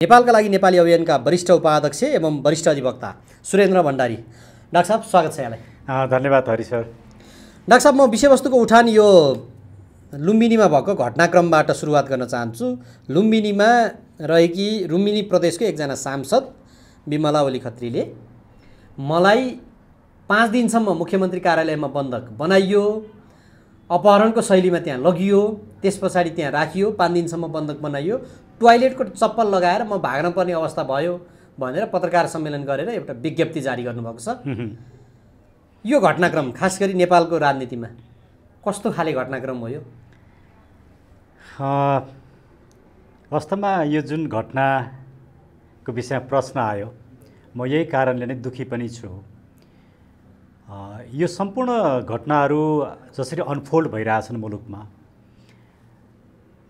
नेपालका लागि नेपाली अभियानका वरिष्ठ उपाध्यक्ष एवं वरिष्ठ अधिवक्ता सुरेन्द्र भण्डारी। डाक्टर साहब स्वागत छ यहाँलाई। धन्यवाद हरि सर। डाक्टर साहब, म विषयवस्तुको उठान यो लुम्बिनीमा भएको घटनाक्रमबाट सुरुवात गर्न चाहन्छु। लुम्बिनीमा रहेकी लुम्बिनी प्रदेशको एकजना सांसद विमला ओली खत्रीले मलाई 5 दिनसम्म मुख्यमन्त्री कार्यालयमा बन्धक बनाइयो, अपहरणको शैलीमा त्यहाँ लगियो, त्यस पछाडि त्यहाँ राखियो, 5 दिनसम्म बन्धक बनाइयो, टोयलेटको चप्पल लगाएर म भाग्न पर्ने अवस्था भयो भनेर पत्रकार सम्मेलन गरेर एउटा विज्ञप्ति जारी गर्नुभएको छ। यो घटनाक्रम खास गरी नेपालको राजनीतिमा कस्तो खाले घटनाक्रम हो यो? वास्तवमा यो जुन घटनाको विषयमा प्रश्न आयो, म यही कारणले नै दुःखी पनि छु। यो सम्पूर्ण घटनाहरू जसरी अनफोल्ड भइरहेछन् मुलुकमा,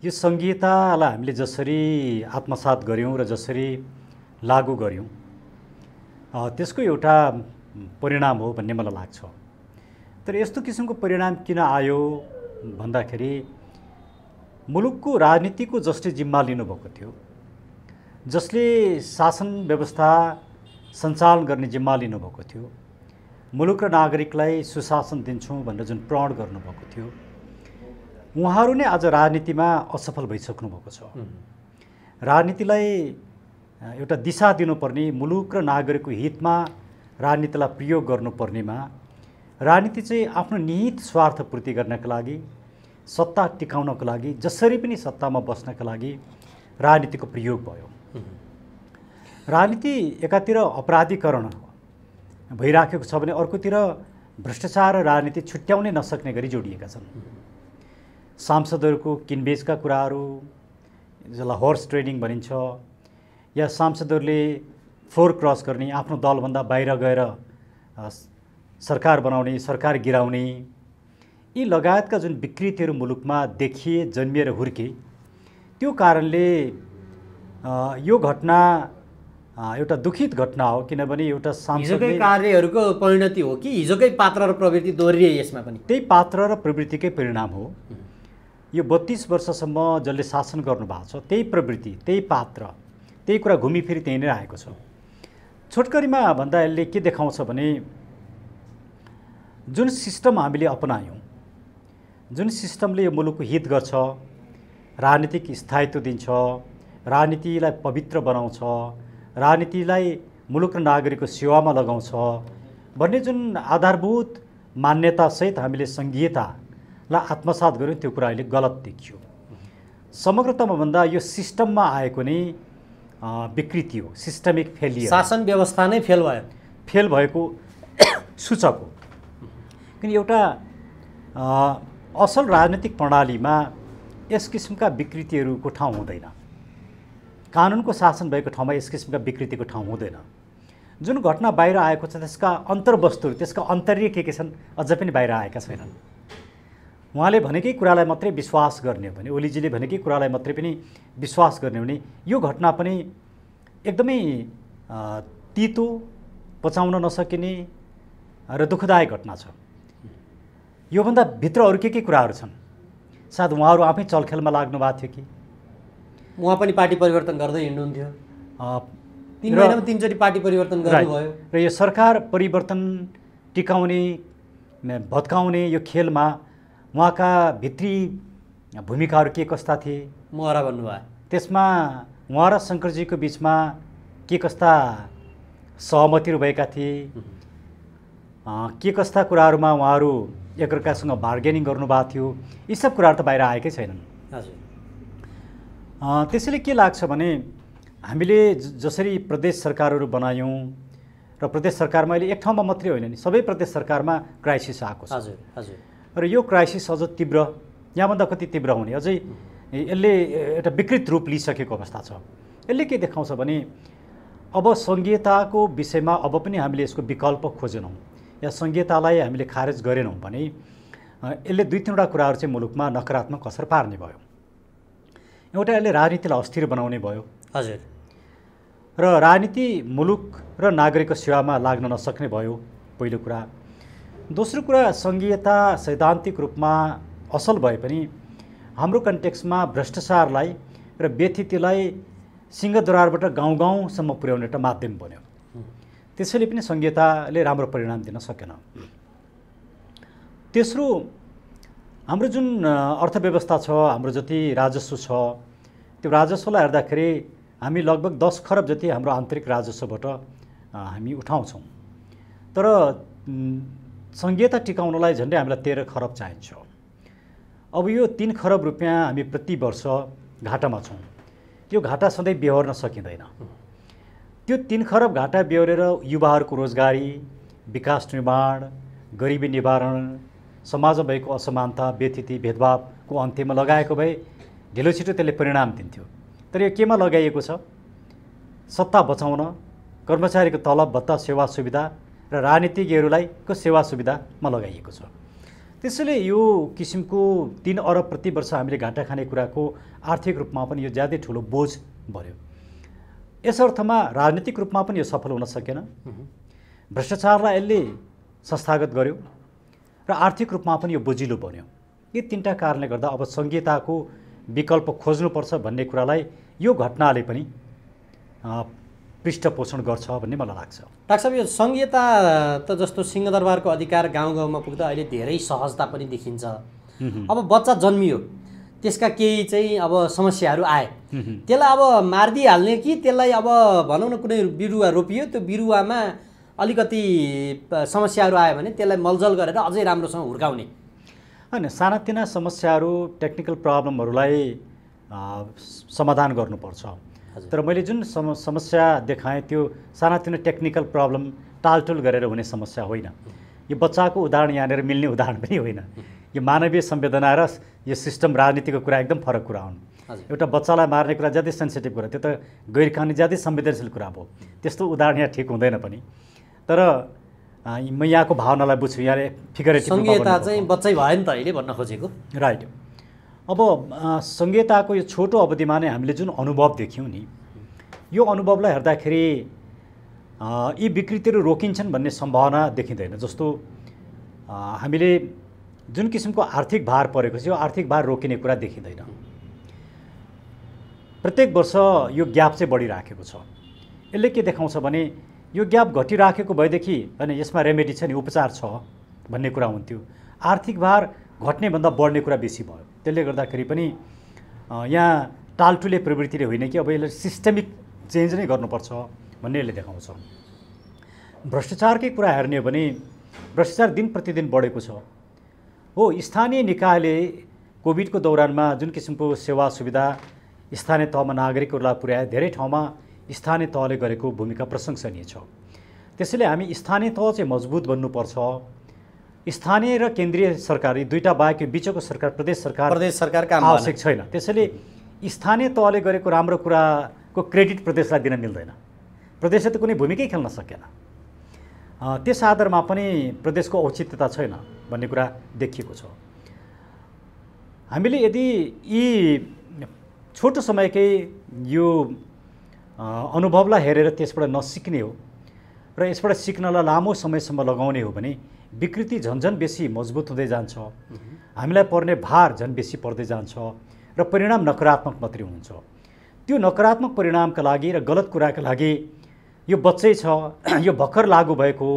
यो संहितालाई हामीले जसरी आत्मसात गऱ्यौँ र जसरी लागू गऱ्यौँ त्यसको एउटा परिणाम हो भन्ने मलाई लाग्छ। तर यस्तो किसिमको परिणाम किन आयो भन्दाखेरि मुलुकको राजनीतिको जसले जिम्मा लिनुभएको थियो, जसले शासन व्यवस्था सञ्चालन गर्ने जिम्मा लिनुभएको थियो, मुलुक र नागरिकलाई सुशासन दिन्छौँ भनेर जुन प्रण गर्नुभएको थियो, उहाँहरू नै आज राजनीतिमा असफल भइसक्नु भएको छ। राजनीतिलाई एउटा दिशा दिनुपर्ने, मुलुक र नागरिकको हितमा राजनीतिलाई प्रयोग गर्नुपर्नेमा राजनीति चाहिँ आफ्नो निहित स्वार्थ पूर्ति गर्नका लागि, सत्ता टिकाउनको लागि, जसरी पनि सत्तामा बस्नका लागि राजनीतिको प्रयोग भयो। राजनीति एकातिर अपराधीकरण भइराखेको छ भने अर्कोतिर भ्रष्टाचार र राजनीति छुट्याउनै नसक्ने गरी जोडिएका छन्। सांसदहरूको किनबेचका कुराहरू, जसलाई हर्स ट्रेडिङ भनिन्छ, या सांसदहरूले फ्लोर क्रस गर्ने, आफ्नो दलभन्दा बाहिर गएर सरकार बनाउने, सरकार गिराउने, यी लगायतका जुन विकृतिहरू मुलुकमा देखिए, जन्मिएर हुर्के, त्यो कारणले यो घटना एउटा दुखित घटना हो। किनभने एउटा सांसदकै कार्यहरूको परिणति हो कि हिजोकै पात्र र प्रवृत्ति दोहोरिए? यसमा पनि त्यही पात्र र प्रवृत्तिकै परिणाम हो। यो 32 वर्षसम्म जसले शासन गर्नुभएको छ, त्यही प्रवृत्ति, त्यही पात्र, त्यही कुरा घुमिफिरी त्यही नै आएको छ। छोटकरीमा भन्दा यसले के देखाउँछ भने जुन सिस्टम हामीले अपनायौँ, जुन सिस्टमले यो मुलुकको हित गर्छ, राजनीतिक स्थायित्व दिन्छ, राजनीतिलाई पवित्र बनाउँछ, राजनीतिलाई मुलुक र नागरिकको सेवामा लगाउँछ भन्ने जुन आधारभूत मान्यतासहित हामीले संघीयतालाई आत्मसात गऱ्यौँ, त्यो कुरा अहिले गलत देखियो। समग्रतामा भन्दा यो सिस्टममा आएको नै विकृति हो, सिस्टमिक फेलियर। शासन व्यवस्था नै फेल भएको सूचक हो। किन एउटा असल राजनीतिक प्रणालीमा यस किसिमका विकृतिहरूको ठाउँ हुँदैन। कानुनको शासन भएको ठाउँमा यस किसिमका विकृतिको ठाउँ हुँदैन। जुन घटना बाहिर आएको छ त्यसका अन्तर्वस्तुहरू, त्यसका अन्तर्य के छन् अझ पनि बाहिर आएका छैनन्। उहाँले भनेकै कुरालाई मात्रै विश्वास गर्ने हो भने, ओलीजीले भनेकै कुरालाई मात्रै पनि विश्वास गर्ने हो भने यो घटना पनि एकदमै तितो, पचाउन नसकिने र दुःखदायक घटना छ। योभन्दा भित्र अरू के कुराहरू छन्? सायद उहाँहरू आफै चलखेलमा लाग्नु भएको थियो कि उहाँ पनि पार्टी परिवर्तन गर्दै हिँड्नुहुन्थ्यो। 3 महिनामा 3 चोटि पार्टी परिवर्तन गर्नुभयो। र यो सरकार परिवर्तन टिकाउने, भत्काउने यो खेलमा उहाँका भित्री भूमिकाहरू के कस्ता थिए? महरा भन्नुभयो। त्यसमा उहाँ र शङ्करजीको बिचमा के कस्ता सहमतिहरू भएका थिए? के कस्ता कुराहरूमा उहाँहरू एकअर्कासँग बार्गेनिङ गर्नुभएको थियो? यी सब कुराहरू त बाहिर आएकै छैनन्। हजुर। त्यसैले के लाग्छ भने हामीले जसरी प्रदेश सरकारहरू बनायौँ र प्रदेश सरकारमा अहिले एक ठाउँमा मात्रै होइन नि, सबै प्रदेश सरकारमा क्राइसिस आएको छ। हजुर हजुर। र यो क्राइसिस अझ तीव्र, यहाँभन्दा कति तीव्र हुने, अझै यसले एउटा विकृत रूप लिइसकेको अवस्था छ। यसले के देखाउँछ भने अब संघीयताको विषयमा अब पनि हामीले यसको विकल्प खोजेनौँ या संघीयतालाई हामीले खारेज गरेनौँ भने यसले 2-3वटा कुराहरू चाहिँ मुलुकमा नकारात्मक असर पार्ने भयो। एउटा यसले राजनीतिलाई अस्थिर बनाउने भयो। हजुर। र राजनीति मुलुक र नागरिकको सेवामा लाग्न नसक्ने भयो, पहिलो कुरा। दोस्रो कुरा, संघीयता सैद्धान्तिक रूपमा असल भए पनि हाम्रो कन्टेक्स्टमा भ्रष्टाचारलाई र व्यथितिलाई सिंहदरबारबाट गाउँ गाउँसम्म पुर्याउने एउटा माध्यम बन्यो। त्यसैले पनि संघीयताले राम्रो परिणाम दिन सकेन। तेस्रो, हाम्रो जुन अर्थव्यवस्था छ, हाम्रो जति राजस्व छ, त्यो राजस्वलाई हेर्दाखेरि हामी लगभग 10 खरब जति हाम्रो आन्तरिक राजस्वबाट हामी उठाउँछौँ। तर संघीयता टिकाउनलाई झन्डै हामीलाई 13 खरब चाहिन्छ। अब यो 3 खरब रुपियाँ हामी प्रति वर्ष घाटामा छौँ। यो घाटा सधैँ बेहोर्न सकिँदैन। त्यो 3 खरब घाटा बेहोरेर युवाहरूको रोजगारी, विकास निर्माण, गरिबी निवारण, समाजमा भएको असमानता, व्यथिति, भेदभावको अन्त्यमा लगाएको भए ढिलो छिटो त्यसले परिणाम दिन्थ्यो। तर यो केमा लगाइएको छ? सत्ता बचाउन, कर्मचारीको तलब भत्ता सेवा सुविधा र राजनीतिज्ञहरूलाई को सेवा सुविधामा लगाइएको छ। त्यसैले यो किसिमको 3 अरब प्रति वर्ष हामीले घाटा खाने कुराको आर्थिक रूपमा पनि यो ज्यादै ठुलो बोझ बन्यो। यस अर्थमा राजनीतिक रूपमा पनि यो सफल हुन सकेन। भ्रष्टाचारलाई यसले संस्थागत गर्यो र आर्थिक रूपमा पनि यो बोझिलो बन्यो। यी 3टा कारणले गर्दा अब संघीयताको विकल्प खोज्नुपर्छ भन्ने कुरालाई यो घटनाले पनि पृष्ठपोषण गर्छ भन्ने मलाई लाग्छ। डाक्टर साहब, यो संघीयता त जस्तो सिंहदरबारको अधिकार गाउँ गाउँमा पुग्दा अहिले धेरै सहजता पनि देखिन्छ। अब बच्चा जन्मियो, त्यसका केही चाहिँ अब समस्याहरू आए, त्यसलाई अब मारिदिइहाल्ने कि त्यसलाई अब भनौँ न कुनै बिरुवा रोपियो, त्यो बिरुवामा अलिकति समस्याहरू आयो भने त्यसलाई मलजल गरेर अझै राम्रोसँग हुर्काउने? होइन, सानातिना समस्याहरू, टेक्निकल प्रब्लमहरूलाई समाधान गर्नुपर्छ। तर मैले जुन समस्या देखाएँ त्यो सानातिनो टेक्निकल प्रब्लम टालटुल गरेर हुने समस्या होइन। यो बच्चाको उदाहरण यहाँनिर मिल्ने उदाहरण पनि होइन। यो मानवीय संवेदना र यो सिस्टम राजनीतिको कुरा एकदम फरक कुरा हुन्। एउटा बच्चालाई मार्ने कुरा ज्यादै सेन्सिटिभ कुरा, त्यो त गैर कानुनी ज्यादै संवेदनशील कुरा भयो। त्यस्तो उदाहरण यहाँ ठिक हुँदैन पनि। तर म यहाँको भावनालाई बुझ्छु। यहाँले फिगरेटिभ संघीयता चाहिँ बच्चै भयो नि त अहिले भन्न खोजेको। राइट। अब संघीयताको यो छोटो अवधिमा नै हामीले जुन अनुभव देख्यौँ नि, यो अनुभवलाई हेर्दाखेरि यी विकृतिहरू रोकिन्छन् भन्ने सम्भावना देखिँदैन। जस्तो हामीले जुन किसिमको आर्थिक भार परेको छ, यो आर्थिक भार रोकिने कुरा देखिँदैन। प्रत्येक वर्ष यो ग्याप चाहिँ बढिराखेको छ। यसले के देखाउँछ भने यो ग्याप घटिराखेको भएदेखि होइन यसमा रेमेडी छ नि, उपचार छ भन्ने कुरा हुन्थ्यो। आर्थिक भार घट्ने भन्दा बढ्ने कुरा बेसी भयो। त्यसले गर्दाखेरि पनि यहाँ टालटुले प्रवृत्तिले होइन कि अब यसलाई सिस्टमिक चेन्ज नै गर्नुपर्छ भन्ने यसले देखाउँछ। भ्रष्टाचारकै कुरा हेर्ने हो भने भ्रष्टाचार दिन प्रतिदिन बढेको छ। हो, स्थानीय निकायले कोभिडको दौरानमा जुन किसिमको सेवा सुविधा स्थानीय तहमा नागरिकहरूलाई पुर्याए, धेरै ठाउँमा स्थानीय तहले गरेको भूमिका प्रशंसनीय छ। त्यसैले हामी स्थानीय तह चाहिँ मजबुत बन्नुपर्छ। स्थानीय र केन्द्रीय सरकार, यी दुईटा बाहेक बिचको सरकार प्रदेश सरकार काम आवश्यक छैन। त्यसैले स्थानीय तहले गरेको राम्रो कुराको क्रेडिट प्रदेशलाई दिन मिल्दैन। प्रदेशले त कुनै भूमिकै खेल्न सकेन। त्यस आधारमा पनि प्रदेशको औचित्यता छैन भन्ने कुरा देखिएको छ। हामीले यदि यी छोटो समयकै यो अनुभवलाई हेरेर त्यसबाट नसिक्ने हो र यसबाट सिक्नलाई लामो समयसम्म लगाउने हो भने विकृति झन्झन बेसी मजबुत हुँदै जान्छ। हामीलाई पर्ने भार झन् बेसी पर्दै जान्छ र परिणाम नकारात्मक मात्रै हुन्छ। त्यो नकारात्मक परिणामका लागि र गलत कुराका लागि यो बच्चै छ, यो भर्खर लागू भएको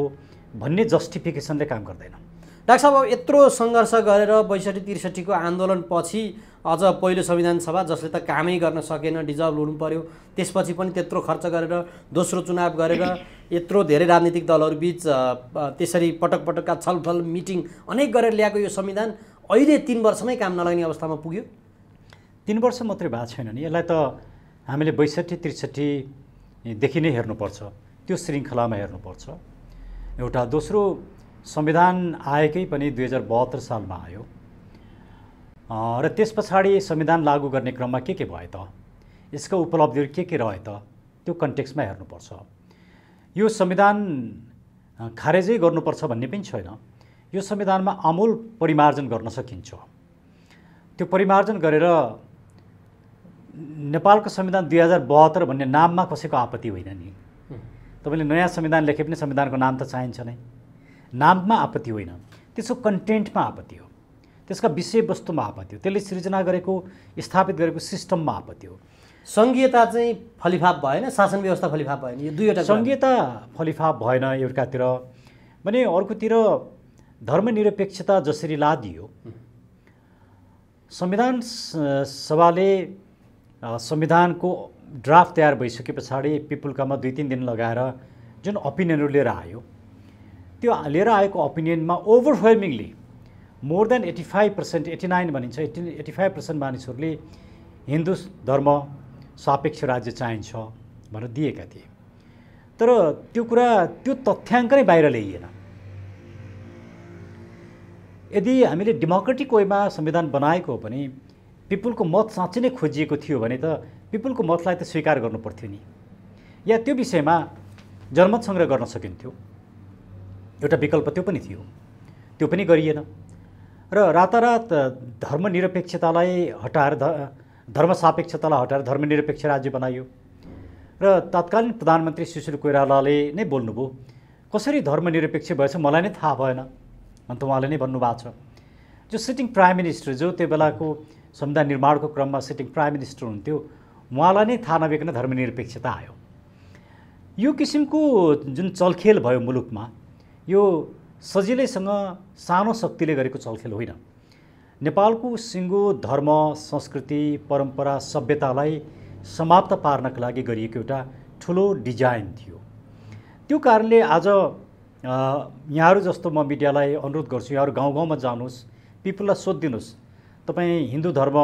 भन्ने जस्टिफिकेसनले काम गर्दैन। डाक्टर साहब, अब यत्रो सङ्घर्ष गरेर 62-63 को आन्दोलनपछि अझ पहिलो संविधान सभा जसले त कामै गर्न सकेन, डिजल्भ हुनु पर्यो, त्यसपछि पनि त्यत्रो खर्च गरेर दोस्रो चुनाव गरेर यत्रो धेरै राजनीतिक दलहरू बिच त्यसरी पटक पटकका छलफल मिटिङ अनेक गरेर ल्याएको यो संविधान अहिले 3 वर्षमै काम नलाग्ने अवस्थामा पुग्यो। 3 वर्ष मात्रै भएको छैन नि, यसलाई त हामीले 62-63 देखि नै हेर्नुपर्छ, त्यो श्रृङ्खलामा हेर्नुपर्छ। एउटा दोस्रो संविधान आएकै पनि 2072 सालमा आयो र त्यस पछाडि संविधान लागू गर्ने क्रममा के भयो त, यसका उपलब्धिहरू के रहे त, त्यो कन्टेक्स्टमा हेर्नुपर्छ। यो संविधान खारेजै गर्नुपर्छ भन्ने पनि छैन। यो संविधानमा आमूल परिमार्जन गर्न सकिन्छ। त्यो परिमार्जन गरेर नेपालको संविधान 2072 भन्ने नाममा कसैको आपत्ति होइन नि। तपाईँले नयाँ संविधान लेखे पनि संविधानको नाम त चाहिन्छ नै। नाममा आपत्ति होइन, त्यसको कन्टेन्टमा आपत्ति हो, त्यसका विषयवस्तुमा आपत्ति हो, त्यसले सृजना गरेको स्थापित गरेको सिस्टममा आपत्ति हो। सङ्घीयता चाहिँ फलिफाप भएन, शासन व्यवस्था फलिफाप भएन, यो दुईवटा सङ्घीयता फलिफाप भएन एउटातिर भने, अर्कोतिर धर्मनिरपेक्षता जसरी लादियो, संविधान सभाले संविधानको ड्राफ्ट तयार भइसके पछाडि पिपुलकामा 2-3 दिन लगाएर जुन ओपिनियनहरू लिएर आयो, त्यो लिएर आएको ओपिनियनमा ओभरवेल्मिङली मोर देन 85%, 89 भनिन्छ, 85% मानिसहरूले हिन्दू धर्म सापेक्ष राज्य चाहिन्छ भनेर दिएका थिए। तर त्यो कुरा, त्यो तथ्याङ्क नै बाहिर ल्याइएन। यदि हामीले डेमोक्रेटिक वेमा संविधान बनाएको हो भने पिपुलको मत साँच्चै नै खोजिएको थियो भने त पिपुलको मतलाई त स्वीकार गर्नु पर्थ्यो नि, या त्यो विषयमा जनमत सङ्ग्रह गर्न सकिन्थ्यो। एउटा विकल्प त्यो पनि थियो, त्यो पनि गरिएन। र रातारात धर्मनिरपेक्षतालाई हटाएर, धर्मसापेक्षतालाई हटाएर धर्मनिरपेक्ष राज्य बनाइयो। र तत्कालीन प्रधानमन्त्री सुशील कोइरालाले नै बोल्नुभयो, कसरी धर्मनिरपेक्ष भएछ मलाई नै थाहा भएन, अन्त उहाँले नै भन्नुभएको छ। जो सिटिङ प्राइम मिनिस्टर, जो त्यो बेलाको संविधान निर्माणको क्रममा सिटिङ प्राइम मिनिस्टर हुन्थ्यो, उहाँलाई नै थाहा नभइकन धर्मनिरपेक्षता आयो। यो किसिमको जुन चलखेल भयो मुलुकमा, यो सजिलैसँग सानो शक्तिले गरेको चलखेल होइन। नेपालको सिङ्गो धर्म, संस्कृति, परम्परा, सभ्यतालाई समाप्त पार्नका लागि गरिएको एउटा ठुलो डिजाइन थियो। त्यो कारणले आज यहाँहरू जस्तो म मिडियालाई अनुरोध गर्छु, यहाँहरू गाउँ गाउँमा जानुहोस्, पिपुललाई सोधिदिनुहोस्, तपाईँ हिन्दू धर्म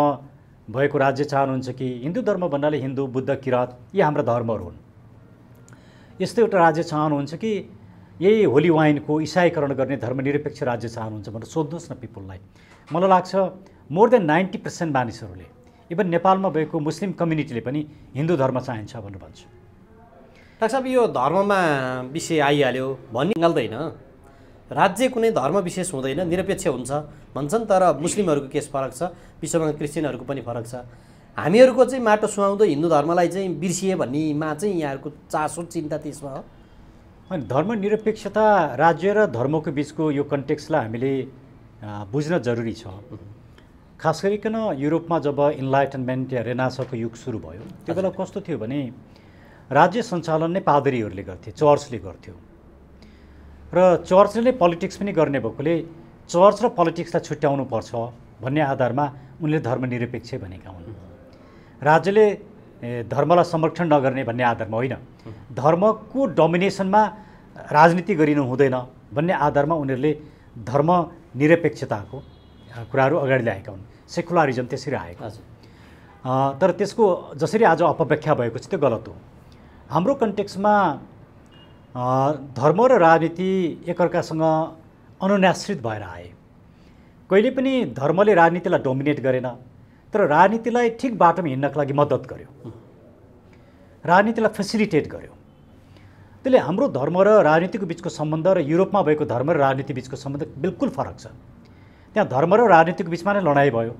भएको राज्य चाहनुहुन्छ कि हिन्दू धर्म भन्नाले हिन्दू, बुद्ध, किराँत यी हाम्रा धर्महरू हुन्, यस्तो एउटा राज्य चाहनुहुन्छ कि यही होली वाइनको इसाईकरण गर्ने धर्मनिरपेक्ष राज्य चाहनुहुन्छ भनेर सोध्नुहोस् न पिपुललाई। मलाई लाग्छ मोर देन 90% मानिसहरूले, इभन नेपालमा भएको मुस्लिम कम्युनिटीले पनि हिन्दू धर्म चाहिन्छ भनेर भन्छ। डाक्टर साहब, यो धर्ममा विषय आइहाल्यो भन्ने निकाल्दैन, राज्य कुनै धर्म विशेष हुँदैन, निरपेक्ष हुन्छ भन्छन्। तर मुस्लिमहरूको केस फरक छ, विश्वमा क्रिस्चियनहरूको पनि फरक छ। हामीहरूको चाहिँ माटो सुहाउँदो हिन्दू धर्मलाई चाहिँ बिर्सिए भन्नेमा चाहिँ यहाँहरूको चासो, चिन्ता त्यसमा हो? अनि धर्मनिरपेक्षता राज्य र धर्मको बिचको यो कन्टेक्स्टलाई हामीले बुझ्न जरुरी छ। खास गरिकन युरोपमा जब इन्लाइटनमेन्ट या रेनासाको युग सुरु भयो, त्यो बेला कस्तो थियो भने राज्य सञ्चालन नै पादरीहरूले गर्थे, चर्चले गर्थ्यो। र चर्चले नै पोलिटिक्स पनि गर्ने भएकोले चर्च र पोलिटिक्सलाई छुट्याउनु पर्छ भन्ने आधारमा उनले धर्मनिरपेक्ष भनेका हुन्। राज्यले धर्मलाई संरक्षण नगर्ने भन्ने आधारमा होइन, धर्मको डोमिनेसनमा राजनीति गरिनु हुँदैन भन्ने आधारमा उनीहरूले धर्मनिरपेक्षताको कुराहरू अगाडि ल्याएका हुन्। सेकुलरिजम त्यसरी आएको। तर त्यसको जसरी आज अपव्याख्या भएको छ त्यो गलत हो। हाम्रो कन्टेक्स्टमा धर्म र राजनीति एकअर्कासँग अनुन्याश्रित भएर आए। कहिले पनि धर्मले राजनीतिलाई डोमिनेट गरेन, तर राजनीतिलाई ठिक बाटोमा हिँड्नका लागि मद्दत गर्यो, राजनीतिलाई फेसिलिटेट गर्यो। त्यसले हाम्रो धर्म र राजनीतिको बिचको सम्बन्ध र युरोपमा भएको धर्म र राजनीति बिचको सम्बन्ध बिल्कुल फरक छ। त्यहाँ धर्म र राजनीतिको बिचमा नै लडाइँ भयो।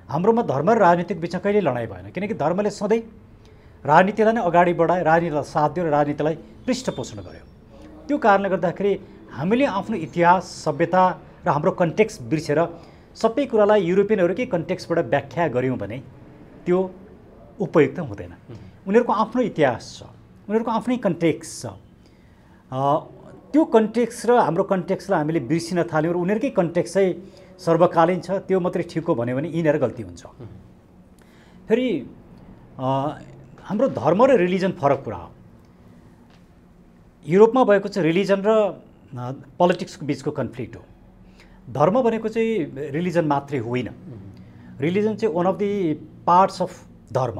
हाम्रोमा धर्म र राजनीतिको बिचमा कहिल्यै लडाइँ भएन, किनकि धर्मले सधैँ राजनीतिलाई नै अगाडि बढायो, राजनीतिलाई साथ दियो र राजनीतिलाई पृष्ठपोषण गर्यो। त्यो कारणले गर्दाखेरि हामीले आफ्नो इतिहास, सभ्यता र हाम्रो कन्टेक्स्ट बिर्सेर सबै कुरालाई युरोपियनहरूकै कन्टेक्स्टबाट व्याख्या गऱ्यौँ भने त्यो उपयुक्त हुँदैन। उनीहरूको आफ्नो इतिहास छ, उनीहरूको आफ्नै कन्टेक्स्ट छ। त्यो कन्टेक्स्ट र हाम्रो कन्टेक्स्टलाई हामीले बिर्सिन थाल्यौँ र उनीहरूकै कन्टेक्स्ट चाहिँ सर्वकालीन छ, त्यो मात्रै ठिक हो भन्यो भने यिनीहरू गल्ती हुन्छ। फेरि हाम्रो धर्म र रिलिजन फरक कुरा हो। युरोपमा भएको चाहिँ रिलिजन र पोलिटिक्सको बिचको कन्फ्लिक्ट हो। धर्म भनेको चाहिँ रिलिजन मात्रै होइन। रिलिजन चाहिँ one of the parts of धर्म।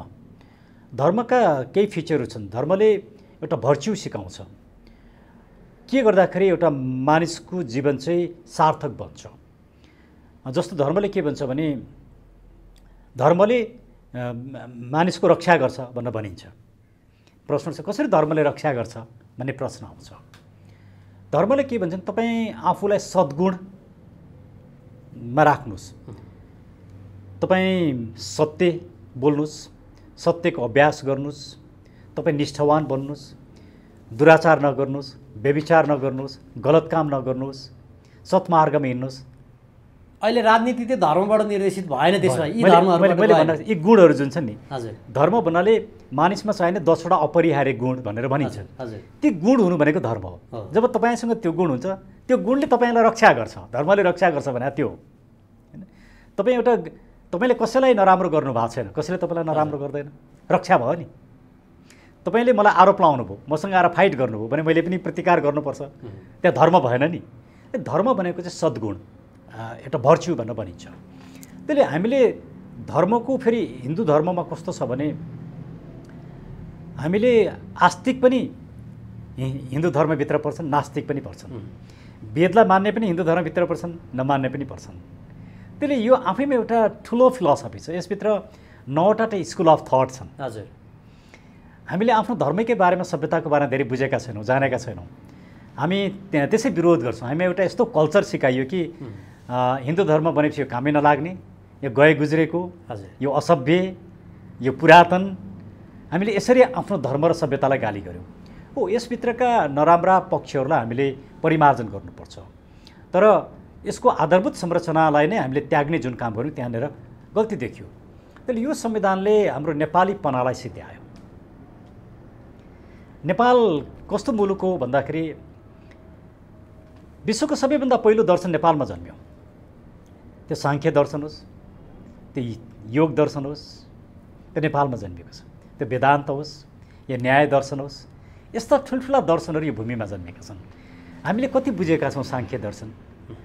धर्मका केही फिचरहरू छन्। धर्मले एउटा भर्च्यु सिकाउँछ, के गर्दाखेरि एउटा मानिसको जीवन चाहिँ सार्थक बन्छ। जस्तो धर्मले के भन्छ भने धर्मले मानिसको रक्षा गर्छ भनेर भनिन्छ। प्रश्न छ कसरी धर्मले रक्षा गर्छ भन्ने प्रश्न आउँछ। धर्मले के भन्छ, तपाईँ आफूलाई सद्गुणमा राख्नुहोस्, तपाईँ सत्य बोल्नुहोस्, सत्यको अभ्यास गर्नुहोस्, तपाईँ निष्ठावान बन्नुहोस्, दुराचार नगर्नुहोस्, व्यभिचार नगर्नुहोस्, गलत काम नगर्नुहोस्, सत्मार्गमा हिँड्नुहोस्, अहिले राजनीति चाहिँ धर्मबाट निर्देशित भएन त्यसमा यी मैले धर्महरुबाट मैले गएन। भन्न यी गुणहरू जुन छन् नि हजुर धर्म भन्नाले मानिसमा चाहिने 10 वटा अपरिहार्य गुण भनेर भनिन्छ। हजुर ती गुण हुनु भनेको धर्म हो। हो। जब तपाईँसँग त्यो गुण हुन्छ त्यो गुणले तपाईँलाई रक्षा गर्छ, धर्मले रक्षा गर्छ भने त्यो हो हैन। तपाईँले कसैलाई नराम्रो गर्नु भएको छैन, कसैले तपाईँलाई नराम्रो गर्दैन, रक्षा भयो नि। तपाईँले मलाई आरोप लाउनु भयो, मसँग आएर फाइट गर्नुभयो भने मैले पनि प्रतिकार गर्नुपर्छ, त्यहाँ धर्म भएन नि। धर्म भनेको चाहिँ सद्गुण, एउटा भर्च्यु भनेर भनिन्छ। त्यसले हामीले धर्मको फेरि हिन्दू धर्ममा कस्तो छ भने हामीले आस्तिक पनि हिन्दू धर्मभित्र पर्छन्, नास्तिक पनि पर्छन्, वेदलाई मान्ने पनि हिन्दू धर्मभित्र पर्छन्, नमान्ने पनि पर्छन्। त्यसले यो आफैमा एउटा ठुलो फिलोसफी छ, यसभित्र 9वटा स्कुल अफ थट छन्। हजुर हामीले आफ्नो धर्मकै बारेमा, सभ्यताको बारेमा धेरै बुझेका छैनौँ, जानेका छैनौँ, हामी त्यसै विरोध गर्छौँ। हामी एउटा यस्तो कल्चर सिकाइयो कि हिन्दू धर्म भनेपछि यो कामै नलाग्ने, यो गए गुज्रेको, हजुर यो असभ्य, यो पुरातन, हामीले यसरी आफ्नो धर्म र सभ्यतालाई गाली गऱ्यौँ। हो, यसभित्रका नराम्रा पक्षहरूलाई हामीले परिमार्जन गर्नुपर्छ, तर यसको आधारभूत संरचनालाई नै हामीले त्याग्ने जुन काम गऱ्यौँ त्यहाँनिर गल्ती देखियो। त्यसले यो संविधानले हाम्रो नेपालीपनालाई सिद्ध्यायो। नेपाल कस्तो मुलुक हो भन्दाखेरि विश्वको सबैभन्दा पहिलो दर्शन नेपालमा जन्म्यो। त्यो साङ्ख्य दर्शन होस्, त्यो योग दर्शन होस्, त्यो नेपालमा जन्मिएको छ। त्यो वेदान्त होस् या न्याय दर्शन होस्, यस्ता ठुल्ठुला दर्शनहरू यो भूमिमा जन्मेका छन्। हामीले कति बुझेका छौँ साङ्ख्य दर्शन,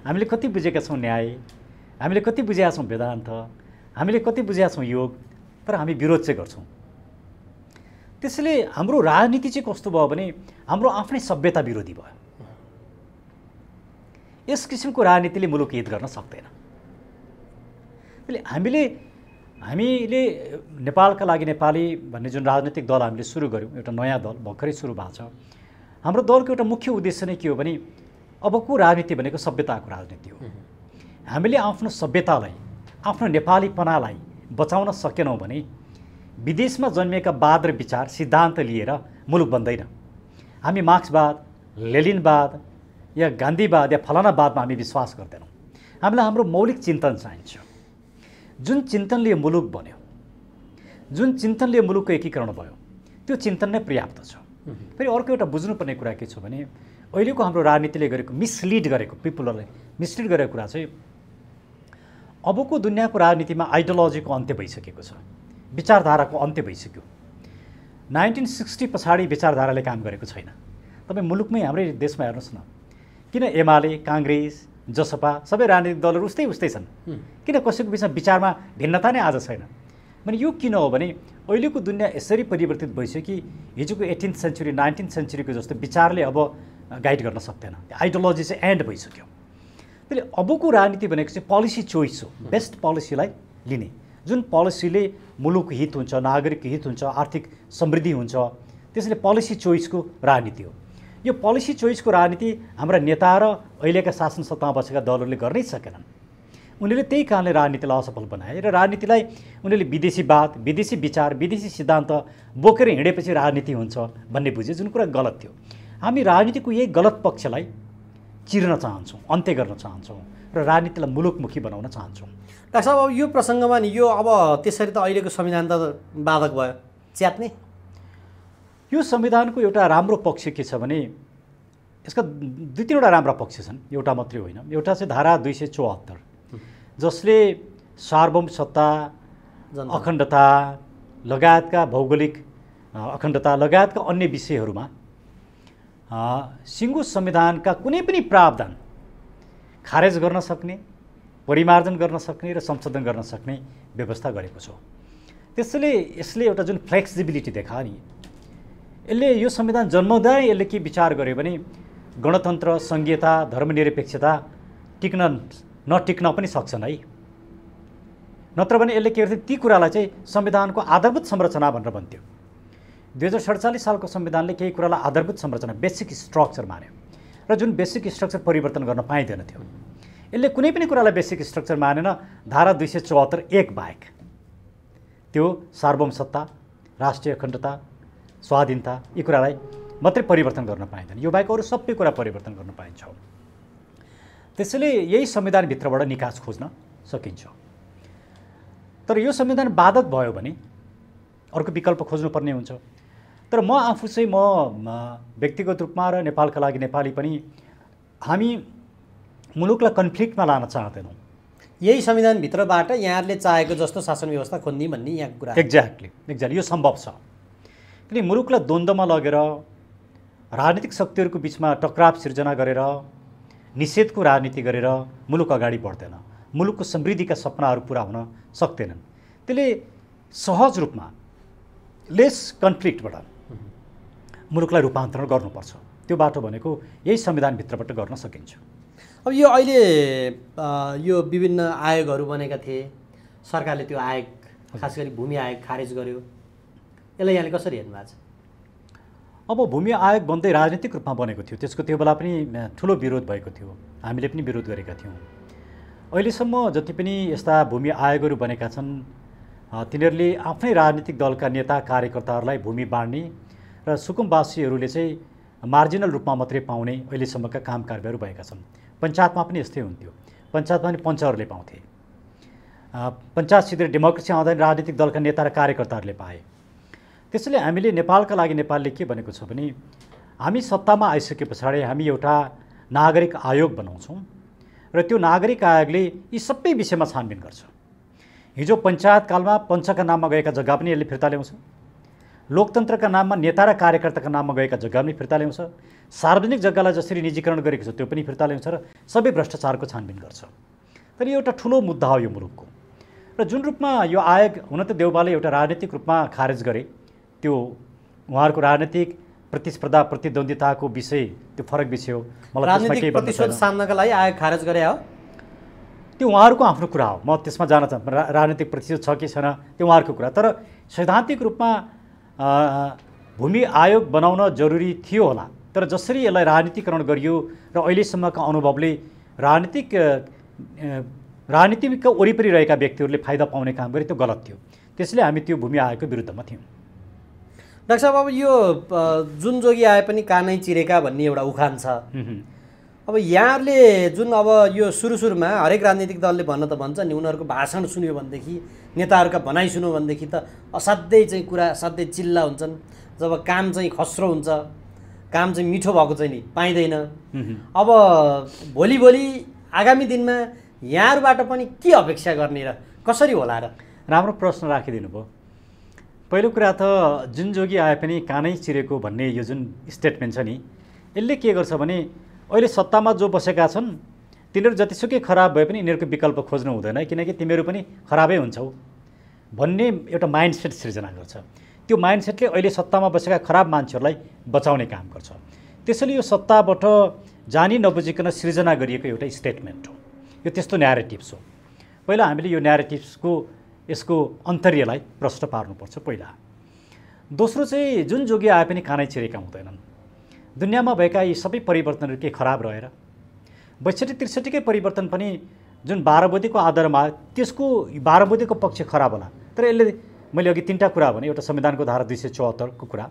हामीले कति बुझेका छौँ न्याय, हामीले कति बुझेका छौँ वेदान्त, हामीले कति बुझेका छौँ योग, तर हामी विरोध चाहिँ गर्छौँ। त्यसैले हाम्रो राजनीति चाहिँ कस्तो भयो भने हाम्रो आफ्नै सभ्यता विरोधी भयो। यस किसिमको राजनीतिले मुलुक हित गर्न सक्दैन। त्यसले हामीले नेपालका लागि नेपाली भन्ने जुन राजनीतिक दल हामीले सुरु गऱ्यौँ, एउटा नयाँ दल भर्खरै सुरु भएको छ। हाम्रो दलको एउटा मुख्य उद्देश्य नै के हो भने अबको राजनीति भनेको सभ्यताको राजनीति हो। हामीले आफ्नो सभ्यतालाई, आफ्नो नेपालीपनालाई बचाउन सकेनौँ भने विदेशमा जन्मिएका वाद र विचार सिद्धान्त लिएर मुलुक बन्दैन। हामी मार्क्सवाद, लेनिनवाद या गान्धीवाद या फलानावादमा हामी विश्वास गर्दैनौँ। हामीलाई हाम्रो मौलिक चिन्तन चाहिन्छ। जुन चिन्तनले मुलुक बन्यो, जुन चिन्तनले मुलुकको एकीकरण भयो, त्यो चिन्तन नै पर्याप्त छ। फेरि अर्को एउटा बुझ्नुपर्ने कुरा के छ भने अहिलेको हाम्रो राजनीतिले गरेको मिसलिड गरेको, पिपुललाई मिसलिड गरेको कुरा चाहिँ अबको दुनियाँको राजनीतिमा आइडियोलोजीको अन्त्य भइसकेको छ, विचारधाराको अन्त्य भइसक्यो। 1960 पछाडि विचारधाराले काम गरेको छैन। तपाईँ मुलुकमै हाम्रै देशमा हेर्नुहोस् न, किन एमाले, काङ्ग्रेस, जसपा सबै राजनीतिक दलहरू उस्तै छन्, किन कसैको बिचमा विचारमा भिन्नता नै आज छैन? भने यो किन हो भने अहिलेको दुनियाँ यसरी परिवर्तित भइसक्यो कि हिजोको 18th सेन्चुरी 19th सेन्चुरीको जस्तो विचारले अब गाइड गर्न सक्दैन। आइडियोलोजी चाहिँ एन्ड भइसक्यो। त्यसले अबको राजनीति भनेको चाहिँ पोलिसी चोइस हो, बेस्ट पोलिसीलाई लिने, जुन पोलिसीले मुलुकको हित हुन्छ, नागरिकको हित हुन्छ, आर्थिक समृद्धि हुन्छ, त्यसैले पोलिसी चोइसको राजनीति हो। यो पोलिसी चोइसको राजनीति हाम्रा नेता र अहिलेका शासन सत्तामा बसेका दलहरूले गर्नै सकेनन्। उनीहरूले त्यही कारणले राजनीतिलाई असफल बनाए र राजनीतिलाई उनीहरूले विदेशीवाद, विदेशी विचार, विदेशी सिद्धान्त बोकेर हिँडेपछि राजनीति हुन्छ भन्ने बुझे, जुन कुरा गलत थियो। हामी राजनीतिको यही गलत पक्षलाई चिर्न चाहन्छौँ, अन्त्य गर्न चाहन्छौँ र राजनीतिलाई मुलुकमुखी बनाउन चाहन्छौँ। डाक्टर साहब, अब यो प्रसङ्गमा नि यो अब त्यसरी त अहिलेको संविधान त बाधक भयो, च्यात्ने? यो संविधानको एउटा राम्रो पक्ष के छ भने यसका 2-3वटा राम्रा पक्ष छन्, एउटा मात्रै होइन। एउटा चाहिँ धारा 274 जसले सार्वभौम सत्ता, अखण्डता लगायतका भौगोलिक अखण्डता लगायतका अन्य विषयहरूमा सिङ्गो संविधानका कुनै पनि प्रावधान खारेज गर्न सक्ने, परिमार्जन गर्न सक्ने र संशोधन गर्न सक्ने व्यवस्था गरेको छ। त्यसैले यसले एउटा जुन फ्लेक्सिबिलिटी देखा नि, यसले यो संविधान जन्माउँदै यसले के विचार गर्यो भने गणतन्त्र, संघीयता, धर्मनिरपेक्षता टिक्न नटिक्न पनि सक्छन् है। नत्र भने यसले के गर्थ्यो, ती कुरालाई चाहिँ संविधानको आधारभूत संरचना भनेर भन्थ्यो। 2047 सालको संविधानले केही कुरालाई आधारभूत संरचना, बेसिक स्ट्रक्चर मान्यो र जुन बेसिक स्ट्रक्चर परिवर्तन गर्न पाइँदैन थियो। यसले कुनै पनि कुरालाई बेसिक स्ट्रक्चर मानेन, धारा 274(1) बाहेक। त्यो सार्वभौम सत्ता, राष्ट्रिय अखण्डता, स्वाधीनता यी कुरालाई मात्रै परिवर्तन गर्न पाइँदैन। यो बाहेक अरू सबै कुरा परिवर्तन गर्न पाइन्छ। त्यसैले यही संविधानभित्रबाट निकास खोज्न सकिन्छ। तर यो संविधान बाधक भयो भने अर्को विकल्प खोज्नुपर्ने हुन्छ। तर म आफू चाहिँ व्यक्तिगत रूपमा र नेपालका लागि नेपाली पनि हामी मुलुकलाई कन्फ्लिक्टमा लान चाहँदैनौँ। यही संविधानभित्रबाट यहाँहरूले चाहेको जस्तो शासन व्यवस्था खोज्ने भन्ने यहाँको कुरा। एक्ज्याक्टली यो सम्भव छ। किनकि मुलुकलाई द्वन्द्वमा लगेर राजनीतिक शक्तिहरूको बिचमा टकराव सिर्जना गरेर निषेधको राजनीति गरेर मुलुक अगाडि बढ्दैन, मुलुकको समृद्धिका सपनाहरू पुरा हुन सक्दैनन्। त्यसले सहज रूपमा लेस कन्फ्लिक्टबाट मुलुकलाई रूपान्तरण गर्नुपर्छ। त्यो बाटो भनेको यही संविधानभित्रबाट गर्न सकिन्छ। अब यो अहिले यो विभिन्न आयोगहरू बनेका थिए, सरकारले त्यो आयोग खास गरी भूमि आयोग खारेज गर्यो, यसलाई यहाँले कसरी हेर्नु भएको छ? अब भूमि आयोग बन्दै राजनीतिक रूपमा बनेको थियो, त्यसको त्यो बेला पनि ठुलो विरोध भएको थियो, हामीले पनि विरोध गरेका थियौँ। अहिलेसम्म जति पनि यस्ता भूमि आयोगहरू बनेका छन् तिनीहरूले आफ्नै राजनीतिक दलका नेता कार्यकर्ताहरूलाई भूमि बाँड्ने र सुकुम्बासीहरूले चाहिँ मार्जिनल रूपमा मात्रै पाउने अहिलेसम्मका काम कारबाहीहरू भएका छन्। पञ्चायतमा पनि यस्तै हुन्थ्यो, पञ्चायतमा पनि पञ्चहरूले पाउँथे, पञ्चायतसित डेमोक्रेसी आउँदा राजनीतिक दलका नेता र कार्यकर्ताहरूले पाए। त्यसैले हामीले नेपालका लागि नेपालले के भनेको छ भने हामी सत्तामा आइसके पछाडि हामी एउटा नागरिक आयोग बनाउँछौँ र त्यो नागरिक आयोगले यी सबै विषयमा छानबिन गर्छ। हिजो पञ्चायत कालमा पञ्चका नाममा गएका जग्गा पनि यसले फिर्ता ल्याउँछ, लोकतन्त्रका नाममा नेता र कार्यकर्ताका नाममा गएका जग्गा पनि फिर्ता ल्याउँछ, सार्वजनिक जग्गालाई जसरी निजीकरण गरेको छ त्यो पनि फिर्ता ल्याउँछ र सबै भ्रष्टाचारको छानबिन गर्छ। तर यो एउटा ठुलो मुद्दा हो यो मुलुकको। र जुन रूपमा यो आयोग हुन त देउबाले एउटा राजनीतिक रूपमा खारेज गरे, त्यो उहाँहरूको राजनीतिक प्रतिस्पर्धा प्रतिद्वन्दिताको विषय त्यो फरक विषय हो। मलाई राजनीतिक प्रतिशोध सामनाका लागि आयोग खारेज गरे हो, त्यो उहाँहरूको आफ्नो कुरा हो। म त्यसमा जान चाहन्छु राजनीतिक प्रतिशोध छ कि छैन त्यो उहाँहरूको कुरा। तर सैद्धान्तिक रूपमा भूमि आयोग बनाउन जरुरी थियो होला, तर जसरी यसलाई राजनीतिकरण गरियो र अहिलेसम्मका अनुभवले राजनीतिका वरिपरि रहेका व्यक्तिहरूले फाइदा पाउने काम गरे, त्यो गलत थियो। त्यसैले हामी त्यो भूमि आयोगको विरुद्धमा थियौँ। डाक्टर साहब, अब यो जुन जोगी आए पनि कानै चिरेका भन्ने एउटा उखान छ। अब यहाँहरूले जुन अब यो सुरुमा हरेक राजनीतिक दलले भन्न त भन्छ नि, उनीहरूको भाषण सुन्यो भनेदेखि, नेताहरूका भनाइ सुन्यो भनेदेखि त असाध्यै चाहिँ कुरा असाध्यै चिल्ला हुन्छन्। जब काम चाहिँ खस्रो हुन्छ, काम चाहिँ मिठो भएको चाहिँ नि पाइँदैन। अब भोलि आगामी दिनमा यहाँहरूबाट पनि के अपेक्षा गर्ने र कसरी होला र? राम्रो प्रश्न राखिदिनु भयो। पहिलो कुरा त जुन जोगी आए पनि कानै चिरेको भन्ने यो जुन स्टेटमेन्ट छ नि, यसले के गर्छ भने अहिले सत्तामा जो बसेका छन् तिनीहरू जतिसुकै खराब भए पनि यिनीहरूको विकल्प खोज्नु हुँदैन, किनकि तिमीहरू पनि खराबै हुन्छौ भन्ने एउटा माइन्डसेट सिर्जना गर्छ। त्यो माइन्डसेटले अहिले सत्तामा बसेका खराब मान्छेहरूलाई बचाउने काम गर्छ। त्यसैले यो सत्ताबाट जानी नबुझिकन सिर्जना गरिएको एउटा स्टेटमेन्ट हो, यो त्यस्तो न्यारेटिभ्स हो। पहिला हामीले यो न्यारेटिभ्सको यसको अन्तर्यलाई प्रश्न पार्नुपर्छ पहिला। दोस्रो चाहिँ जुन जोगी आए पनि कानै चिरेका हुँदैनन्। दुनियाँमा भएका यी सबै परिवर्तनहरू के खराब रहेर 62-63कै परिवर्तन पनि जुन 12 बुँदेको आधारमा त्यसको 12 बुँदेको पक्ष खराब होला। तर यसले मैले अघि 3टा कुरा भने, एउटा संविधानको धारा 274 को कुरा,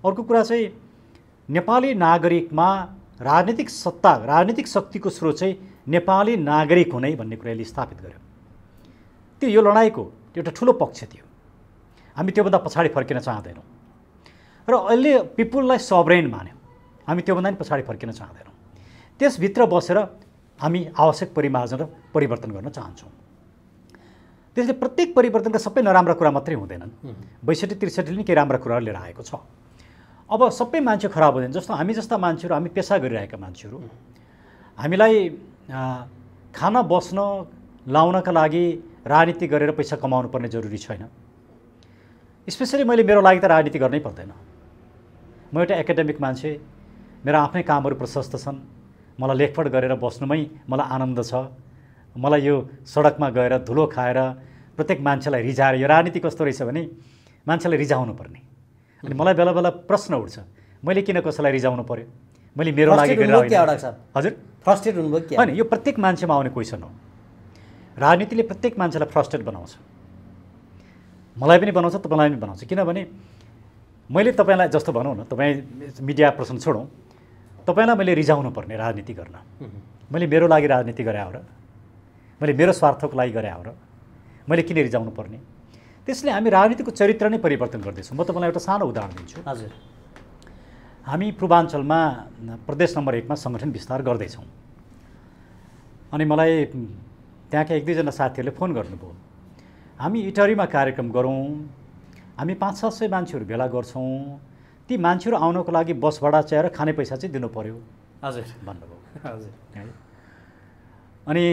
अर्को कुरा चाहिँ नेपाली नागरिकमा राजनीतिक सत्ता राजनीतिक शक्तिको स्रोत चाहिँ नेपाली नागरिक हुने भन्ने कुरा यसले स्थापित गर्यो। त्यो यो लडाइँको एउटा ठुलो पक्ष थियो। हामी त्योभन्दा पछाडि फर्किन चाहँदैनौँ र अहिले पिपुललाई सभरेन मान्यो। हामी त्योभन्दा पनि पछाडि फर्किन चाहँदैनौँ। त्यसभित्र बसेर हामी आवश्यक परिमार्जन र परिवर्तन गर्न चाहन्छौँ। त्यसले प्रत्येक परिवर्तनका सबै नराम्रा कुरा मात्रै हुँदैनन्। 62-63ले नि केही राम्रा कुराहरू लिएर आएको छ। अब सबै मान्छे खराब हुँदैन। जस्तो हामी जस्ता मान्छेहरू, हामी पेसा गरिरहेका मान्छेहरू, हामीलाई खाना बस्न लाउनका लागि राजनीति गरेर पैसा कमाउनु पर्ने जरुरी छैन। स्पेसली मैले मेरो लागि त राजनीति गर्नै पर्दैन। म एउटा एकाडेमिक मान्छे, मेरा आफ्नै कामहरू प्रशस्त छन्, मलाई लेखपढ गरेर बस्नुमै मलाई आनन्द छ। मलाई यो सडकमा गएर धुलो खाएर प्रत्येक मान्छेलाई रिझाएर, यो राजनीति कस्तो रहेछ भने मान्छेलाई रिझाउनु पर्ने। अनि मलाई बेला बेला प्रश्न उठ्छ, मैले किन कसैलाई रिझाउनु पर्यो? मैले मेरो लागि हजुर फ्रस्ट्रेट हुनुभयो कि? होइन, यो प्रत्येक मान्छेमा आउने क्वेसन हो। राजनीतिले प्रत्येक मान्छेलाई फ्रस्ट्रेट बनाउँछ, मलाई पनि बनाउँछ, तपाईँलाई पनि बनाउँछ। किनभने मैले तपाईँलाई जस्तो भनौँ न, तपाईँ मिडिया प्रश्न छोडौँ, तपाईँलाई मैले रिझाउनु पर्ने राजनीति गर्न, मैले मेरो लागि राजनीति गरे हो र, मैले मेरो स्वार्थको लागि गरे हो र, मैले किन रिझाउनु पर्ने? त्यसले हामी राजनीतिको चरित्र नै परिवर्तन गर्दैछौँ। म तपाईँलाई एउटा सानो उदाहरण दिन्छु। हजुर। हामी पूर्वाञ्चलमा प्रदेश नम्बर 1 मा सङ्गठन विस्तार गर्दैछौँ। अनि मलाई त्यहाँका 1-2 जना साथीहरूले फोन गर्नुभयो, हामी इटहरीमा कार्यक्रम गरौँ, हामी 500-700 मान्छेहरू भेला गर्छौँ, ती मान्छेहरू आउनको लागि बस भाडा चाहिएर खाने पैसा चाहिँ दिनु पर्यो हजुर भन्नुभयो। हजुर। है, अनि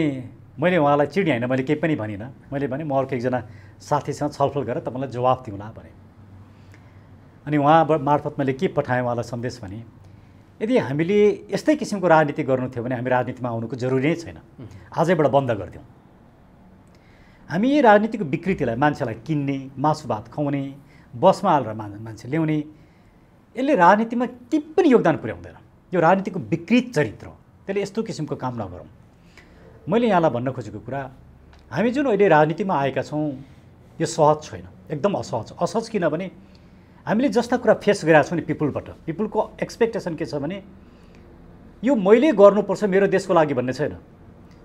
मैले उहाँलाई चिडी होइन, मैले केही पनि भनिनँ। मैले भने म अर्को एकजना साथीसँग छलफल गरेर तपाईँलाई जवाफ दिउँला भने। अनि उहाँ मार्फत मैले के पठाएँ उहाँलाई सन्देश भने, यदि हामीले यस्तै किसिमको राजनीति गर्नु थियो भने हामी राजनीतिमा आउनुको जरुरी नै छैन, आजैबाट बन्द गरिदिउँ। हामी यही राजनीतिको विकृतिलाई, मान्छेलाई किन्ने, मासु भात खुवाउने, बसमा हालेर मान्छे ल्याउने, यसले राजनीतिमा केही पनि योगदान पुर्याउँदैन। यो राजनीतिको विकृत चरित्र हो। त्यसले यस्तो किसिमको काम नगरौँ। मैले यहाँलाई भन्न खोजेको कुरा, हामी जुन अहिले राजनीतिमा आएका छौँ यो सहज छैन, एकदम असहज। असहज किनभने हामीले जस्ता कुरा फेस गरिरहेको छौँ नि पिपुलबाट, पिपुलको एक्सपेक्टेसन के छ भने यो मैले गर्नुपर्छ मेरो देशको लागि भन्ने छैन,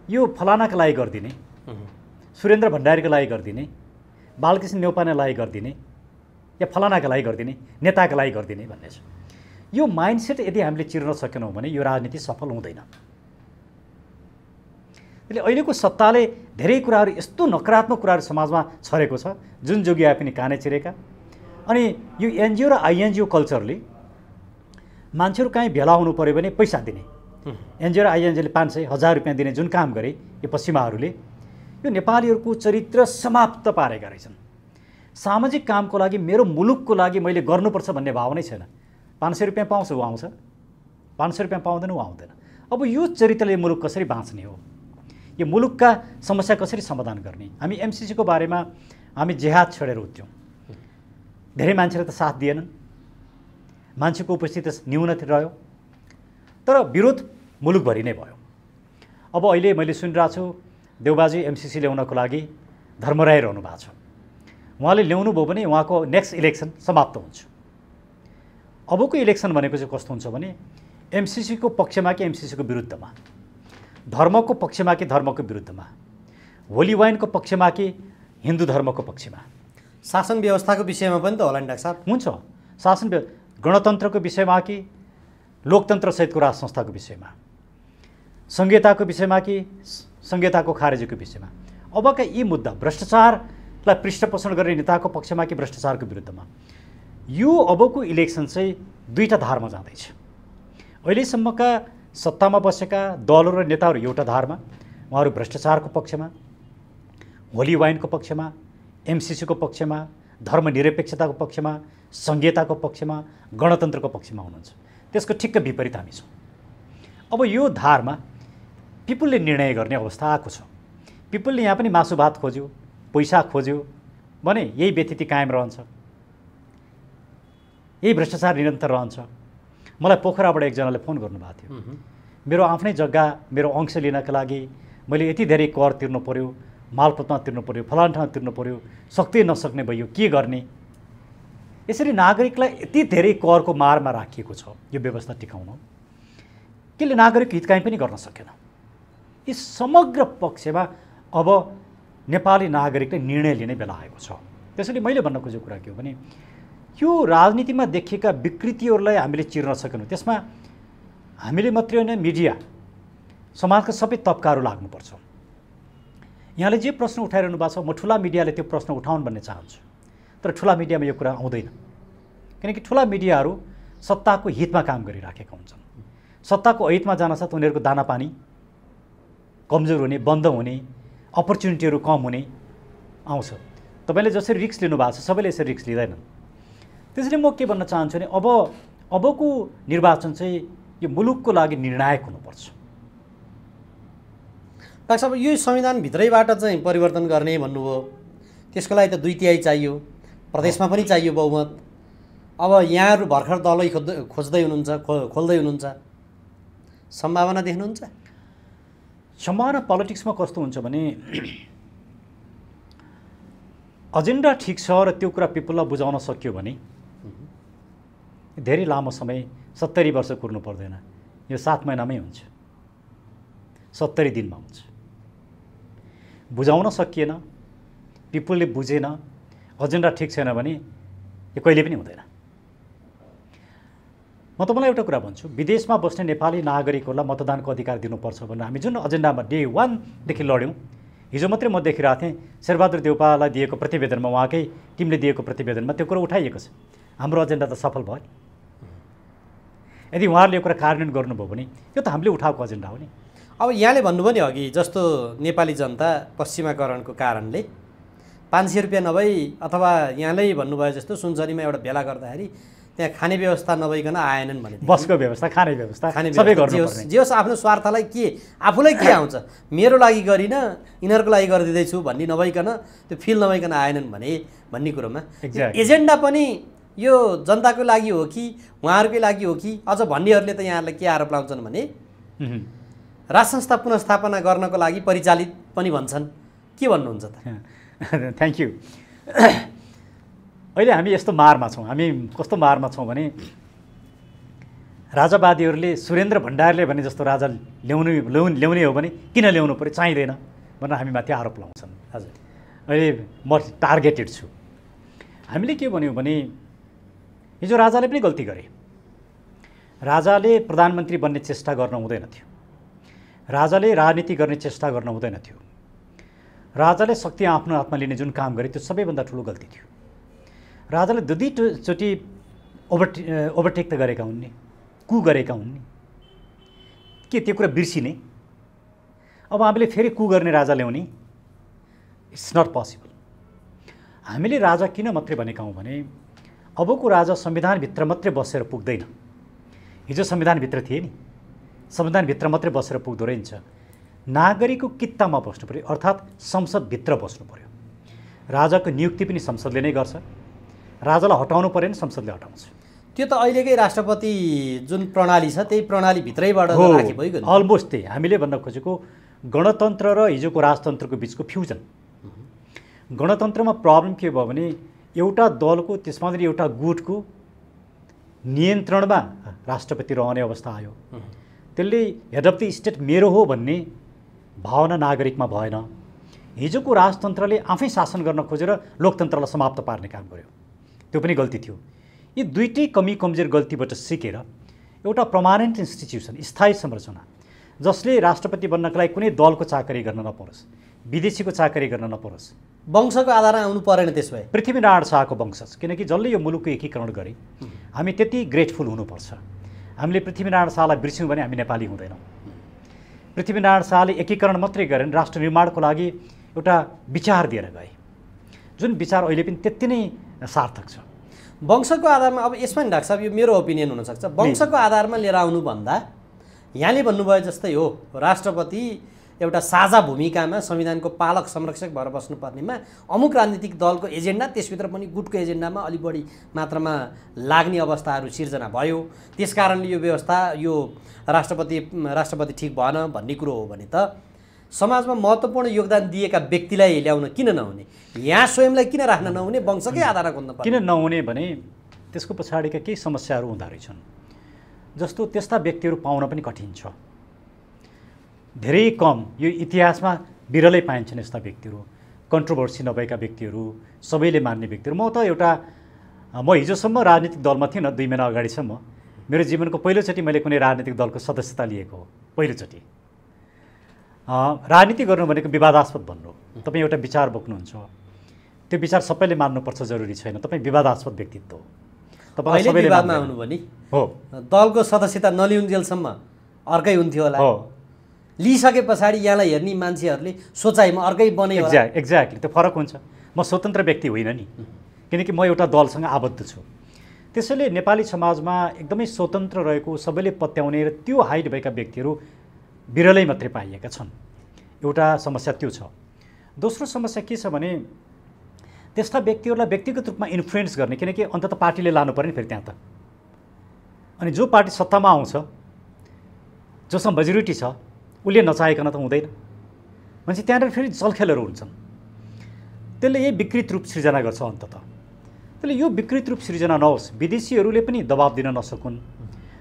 यो फलानाको लागि गरिदिने, सुरेन्द्र भण्डारीको लागि गरिदिने, बालकृष्ण न्यौपानेको लागि गरिदिने, या फलानाको लागि गरिदिने, नेताको लागि गरिदिने भन्ने छ। यो माइन्डसेट यदि हामीले चिर्न सकेनौँ भने यो राजनीति सफल हुँदैन। त्यसले अहिलेको सत्ताले धेरै कुराहरू, यस्तो नकारात्मक कुराहरू समाजमा छरेको छ जुन जोगी आए पनि कानै चिरेका। अनि यो एनजिओ र आइएनजिओ कल्चरले मान्छेहरू कहीँ भेला हुनु पऱ्यो भने पैसा दिने, एनजिओ र आइएनजिओले 500-1000 रुपियाँ दिने जुन काम गरे यो पश्चिमाहरूले, यो नेपालीहरूको चरित्र समाप्त पारेका रहेछन्। सामाजिक कामको लागि, मेरो मुलुकको लागि मैले गर्नुपर्छ भन्ने भाव नै छैन। 500 रुपियाँ पाउँछ ऊ आउँछ, 500 रुपियाँ पाउँदैन ऊ आउँदैन। अब यो चरित्रले मुलुक कसरी बाँच्ने हो, यो मुलुकका समस्या कसरी समाधान गर्ने? हामी एमसिसीको बारेमा हामी जेहाद छेडेर उठ्यौँ, धेरै मान्छेले त साथ दिएनन्, मान्छेको उपस्थिति न्यून रह्यो, तर विरोध मुलुकभरि नै भयो। अब अहिले मैले सुनिरहेको छु देउबाजी एमसिसी ल्याउनको लागि धर्मराय रहनु भएको छ। उहाँले ल्याउनु भयो भने उहाँको नेक्स्ट इलेक्सन समाप्त हुन्छ। अबको इलेक्सन भनेको चाहिँ कस्तो हुन्छ भने एमसिसीको पक्षमा कि एमसिसीको विरुद्धमा, धर्मको पक्षमा कि धर्मको विरुद्धमा, होली वाइनको पक्षमा कि हिन्दू धर्मको पक्षमा, शासन व्यवस्थाको विषयमा पनि त होला नि डाक्टर साहब। हुन्छ, शासन गणतन्त्रको विषयमा कि लोकतन्त्रसहितको राज संस्थाको विषयमा, संहिताको विषयमा कि संहिताको खारेजीको विषयमा। अबका यी मुद्दा भ्रष्टाचारलाई पृष्ठपोषण गर्ने नेताको पक्षमा कि भ्रष्टाचारको विरुद्धमा, यो अबको इलेक्सन चाहिँ दुईटा धारमा जाँदैछ। अहिलेसम्मका सत्तामा बसेका दलहरू र नेताहरू एउटा धारमा, उहाँहरू भ्रष्टाचारको पक्षमा, होली वाइनको पक्षमा, एमसिसीको पक्षमा, धर्मनिरपेक्षताको पक्षमा, संहिताको पक्षमा, गणतन्त्रको पक्षमा हुनुहुन्छ। त्यसको ठिक्क विपरीत हामी छौँ। अब यो धारमा पिपुलले निर्णय गर्ने अवस्था आएको छ। पिपुलले यहाँ पनि मासु भात खोज्यो, पैसा खोज्यो भने यही व्यतिथि कायम रहन्छ, यही भ्रष्टाचार निरन्तर रहन्छ। मलाई पोखराबाट एकजनाले फोन गर्नुभएको थियो, मेरो आफ्नै जग्गा मेरो अंश लिनका लागि मैले यति धेरै कर तिर्नु पर्यो, मालपोतमा तिर्नु पर्यो, फलाना ठाउँमा तिर्नु पर्यो, सक्दै नसक्ने भयो, के गर्ने? यसरी नागरिकलाई यति धेरै करको मारमा राखिएको छ यो व्यवस्था टिकाउन, त्यसले नागरिक हित काहीँ पनि गर्न सकेन। यी समग्र पक्षमा अब नेपाली नागरिकले निर्णय लिने बेला आएको छ। त्यसैले मैले भन्न खोजेको कुरा के हो भने यो राजनीतिमा देखिएका विकृतिहरूलाई हामीले चिर्न सकेनौँ। त्यसमा हामीले मात्रै होइन, मिडिया, समाजका सबै तबकाहरू लाग्नुपर्छ। यहाँले जे प्रश्न उठाइरहनु भएको छ, म ठुला मिडियाले त्यो प्रश्न उठाउन् भन्ने चाहन्छु, तर ठुला मिडियामा यो कुरा आउँदैन। किनकि ठुला मिडियाहरू सत्ताको हितमा काम गरिराखेका हुन्छन्। सत्ताको हितमा जान साथ उनीहरूको दाना पानी कमजोर हुने, बन्द हुने, अपर्च्युनिटीहरू कम हुने आउँछ। तपाईँले जसरी रिस्क लिनुभएको छ सबैले यसरी रिस्क लिँदैनन्। त्यसैले म के भन्न चाहन्छु भने अबको निर्वाचन चाहिँ यो मुलुकको लागि निर्णायक हुनुपर्छ। डाक्टर साहब, यो संविधानभित्रैबाट चाहिँ परिवर्तन गर्ने भन्नुभयो, त्यसको लागि त 2/3 चाहियो, प्रदेशमा पनि चाहियो बहुमत। अब यहाँहरू भर्खर दलै खोज्दै हुनुहुन्छ, खोल्दै हुनुहुन्छ, सम्भावना देख्नुहुन्छ? सम्भावना पोलिटिक्समा कस्तो हुन्छ भने एजेन्डा ठिक छ र त्यो कुरा पिपुललाई बुझाउन सक्यो भने धेरै लामो समय 70 वर्ष कुर्नु पर्दैन, यो 7 महिनामै हुन्छ, 70 दिनमा हुन्छ। बुझाउन सकिएन, पिपुलले बुझेन, एजेन्डा ठिक छैन भने यो कहिले पनि हुँदैन। म तपाईँलाई एउटा कुरा भन्छु, विदेशमा बस्ने नेपाली नागरिकहरूलाई मतदानको अधिकार दिनुपर्छ भनेर हामी जुन एजेन्डामा डे 1 देखि लड्यौँ, हिजो मात्रै म देखिरहेको थिएँ शेरबहादुर देउपालाई दिएको प्रतिवेदनमा, उहाँकै टिमले दिएको प्रतिवेदनमा त्यो कुरो उठाइएको छ। हाम्रो एजेन्डा त सफल भयो। यदि उहाँहरूले यो कुरा कार्यान्वयन गर्नुभयो भने यो त हामीले उठाएको एजेन्डा हो नि। अब यहाँले भन्नुभयो नि अघि, जस्तो नेपाली जनता पश्चिमाकरणको कारणले 500 रुपियाँ नभई अथवा यहाँले भन्नुभयो जस्तो सुनसरीमा एउटा भेला गर्दाखेरि त्यहाँ खाने व्यवस्था नभइकन आएनन् भने बसको व्यवस्था, खाने व्यवस्था सबै गर्नुपर्ने। जे होस् आफ्नो स्वार्थलाई के आफूलाई के आउँछ, मेरो लागि गरिन यिनीहरूको लागि गरिदिँदैछु भन्ने नभइकन, त्यो फिल नभइकन आएनन् भन्ने कुरोमा एजेन्डा पनि यो जनताको लागि हो कि उहाँहरूकै लागि हो कि, अझ भन्नेहरूले त यहाँहरूलाई के आरोप लाउँछन् भने राज संस्था पुनर्स्थापना गर्नको लागि परिचालित पनि भन्छन्। के भन्नुहुन्छ त? Thank you. अहिले हामी यस्तो मारमा छौँ, हामी कस्तो मारमा छौँ भने राजावादीहरूले सुरेन्द्र भण्डारीले भने जस्तो राजा ल्याउने हो भने किन ल्याउनु पऱ्यो, चाहिँदैन भनेर हामी माथि आरोप लाउँछन्। हजुर, अहिले म टार्गेटेड छु। हामीले के भन्यौँ भने हिजो राजाले पनि गल्ती गरे। राजाले प्रधानमन्त्री बन्ने चेष्टा गर्न हुँदैन थियो, राजाले राजनीति गर्ने चेष्टा गर्न हुँदैन थियो, राजाले शक्ति आफ्नो हातमा लिने जुन काम गरे त्यो सबैभन्दा ठुलो गल्ती थियो। राजाले दुईचोटि ओभरटेक त गरेका हुन् नि, कु गरेका हुन् नि, के त्यो कुरा बिर्सिने? अब हामीले फेरि कु गर्ने राजा ल्याउने? It's not possible. हामीले राजा किन मात्रै भनेका हौँ भने अबको राजा संविधानभित्र मात्रै बसेर पुग्दैन। हिजो संविधानभित्र थिए नि, संविधानभित्र मात्रै बसेर पुग्दो रहन्छ। नागरिकको कित्तामा बस्नु पऱ्यो, अर्थात् संसदभित्र बस्नु पऱ्यो। राजाको नियुक्ति पनि संसदले नै गर्छ, राजालाई हटाउनु पऱ्यो नि संसदले हटाउँछ। त्यो त अहिलेकै राष्ट्रपति जुन प्रणाली छ त्यही प्रणालीभित्रैबाट राखी भइगयो। अलमोस्ट त्यही हामीले भन्न खोजेको गणतन्त्र र हिजोको राजतन्त्रको बिचको फ्युजन। गणतन्त्रमा प्रब्लम के भयो भने एउटा दलको, त्यसमा पनि एउटा गुटको नियन्त्रणमा राष्ट्रपति रहने अवस्था आयो। त्यसले हेड अफ द स्टेट मेरो हो भन्ने भावना नागरिकमा भएन। हिजोको राजतन्त्रले आफै शासन गर्न खोजेर लोकतन्त्रलाई समाप्त पार्ने काम गर्यो, त्यो पनि गल्ती थियो। यी दुईटै कमी कमजोर गल्तीबाट सिकेर एउटा पर्मानेन्ट इन्स्टिट्युसन, स्थायी संरचना जसले राष्ट्रपति बन्नका लागि कुनै दलको चाकरी गर्न नपरोस्, विदेशीको चाकरी गर्न नपरोस्, वंशको आधारमा आउनु परेन। त्यसो भए पृथ्वीनारायण शाहको वंशज, किनकि जसले यो मुलुकको एकीकरण गरे, हामी त्यति ग्रेटफुल हुनुपर्छ। हामीले पृथ्वीनारायण शाहलाई बिर्स्यौँ भने हामी नेपाली हुँदैनौँ। पृथ्वीनारायण शाहले एकीकरण मात्रै गरेन, राष्ट्र निर्माणको लागि एउटा विचार दिएर गए, जुन विचार अहिले पनि त्यति नै सार्थक छ। वंशको आधारमा, अब यसमा नि डाक्टर साहब यो मेरो ओपिनियन हुनसक्छ, वंशको आधारमा लिएर आउनुभन्दा यहाँले भन्नुभयो जस्तै हो, राष्ट्रपति एउटा साझा भूमिकामा संविधानको पालक संरक्षक भएर बस्नुपर्नेमा अमुक राजनीतिक दलको एजेन्डा, त्यसभित्र पनि गुटको एजेन्डामा अलि बढी मात्रामा लाग्ने अवस्थाहरू सिर्जना भयो। त्यसकारणले यो व्यवस्था, यो राष्ट्रपति ठिक भएन भन्ने कुरो हो भने त समाजमा महत्त्वपूर्ण योगदान दिएका व्यक्तिलाई ल्याउन किन नहुने? यहाँ स्वयंलाई किन राख्न नहुने? वंशकै आधारमा खोज्न पर्ने। किन नहुने भने त्यसको पछाडिका केही समस्याहरू हुँदो रहेछन्। जस्तो त्यस्ता व्यक्तिहरू पाउन पनि कठिन छ, धेरै कम, यो इतिहासमा बिरलै पाइन्छन् यस्ता व्यक्तिहरू, कन्ट्रोभर्सी नभएका व्यक्तिहरू, सबैले मान्ने व्यक्तिहरू। म हिजोसम्म राजनीतिक दलमा थिइनँ, 2 महिना अगाडिसम्म मेरो जीवनको पहिलोचोटि मैले कुनै राजनीतिक दलको सदस्यता लिएको हो, पहिलोचोटि। राजनीति गर्नु भनेको विवादास्पद भन्नु, तपाईँ एउटा विचार बोक्नुहुन्छ, त्यो विचार सबैले मान्नुपर्छ जरुरी छैन, तपाईँ विवादास्पद व्यक्तित्व हो, तपाईँ सबैले विवादमा आउनु भने हो, दलको सदस्यता नलिउन्जेलसम्म अर्कै हुन्थ्यो होला, लिइसके पछाडि यहाँलाई हेर्ने मान्छेहरूले सोचाइमा अर्कै बने होला। एक्ज्याक्टली, त्यो फरक हुन्छ। म स्वतन्त्र व्यक्ति होइन नि, किनकि म एउटा दलसँग आबद्ध छु। त्यसैले नेपाली समाजमा एकदमै स्वतन्त्र रहेको, सबैले पत्याउने र त्यो हाइट भएका व्यक्तिहरू बिरलै मात्रै पाइएका छन्। एउटा समस्या त्यो छ। दोस्रो समस्या के छ भने त्यस्ता व्यक्तिहरूलाई व्यक्तिगत रूपमा इन्फ्लुएन्स गर्ने, किनकि अन्तत पार्टीले लानु पर्यो नि फेरि त्यहाँ त। अनि जो पार्टी सत्तामा आउँछ, जोसँग मेजोरिटी छ, उसले नचाहिकन त हुँदैन। मान्छे त्यहाँनिर फेरि चलखेलहरू हुन्छन्, त्यसले यही विकृत रूप सृजना गर्छ अन्तत। त्यसले यो विकृत रूप सृजना नहोस्, विदेशीहरूले पनि दबाब दिन नसकुन्,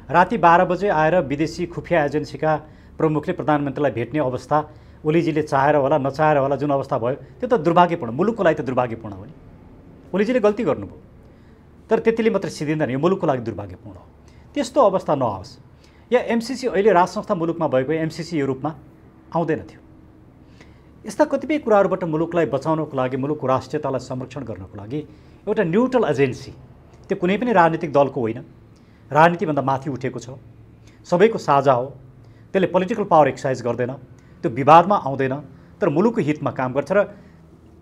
राति 12 बजे आएर विदेशी खुफिया एजेन्सीका प्रमुखले प्रधानमन्त्रीलाई भेट्ने अवस्था ओलीजीले चाहेर होला नचाहेर होला जुन अवस्था भयो त्यो त दुर्भाग्यपूर्ण, मुलुकको लागि त दुर्भाग्यपूर्ण हो नि। ओलीजीले गल्ती गर्नुभयो, तर त्यतिले मात्रै सिद्धिँदैन, यो मुलुकको लागि दुर्भाग्यपूर्ण हो। त्यस्तो अवस्था नआओस्। या एमसिसी अहिले राज संस्था मुलुकमा भएको एमसिसी यो रूपमा आउँदैन थियो। यस्ता कतिपय कुराहरूबाट मुलुकलाई बचाउनको लागि, मुलुकको राष्ट्रियतालाई संरक्षण गर्नको लागि एउटा न्युट्रल एजेन्सी, त्यो कुनै पनि राजनीतिक दलको होइन, राजनीतिभन्दा माथि उठेको छ, सबैको साझा हो, त्यसले पोलिटिकल पावर एक्सर्साइज गर्दैन, त्यो विवादमा आउँदैन, तर मुलुकको हितमा काम गर्छ र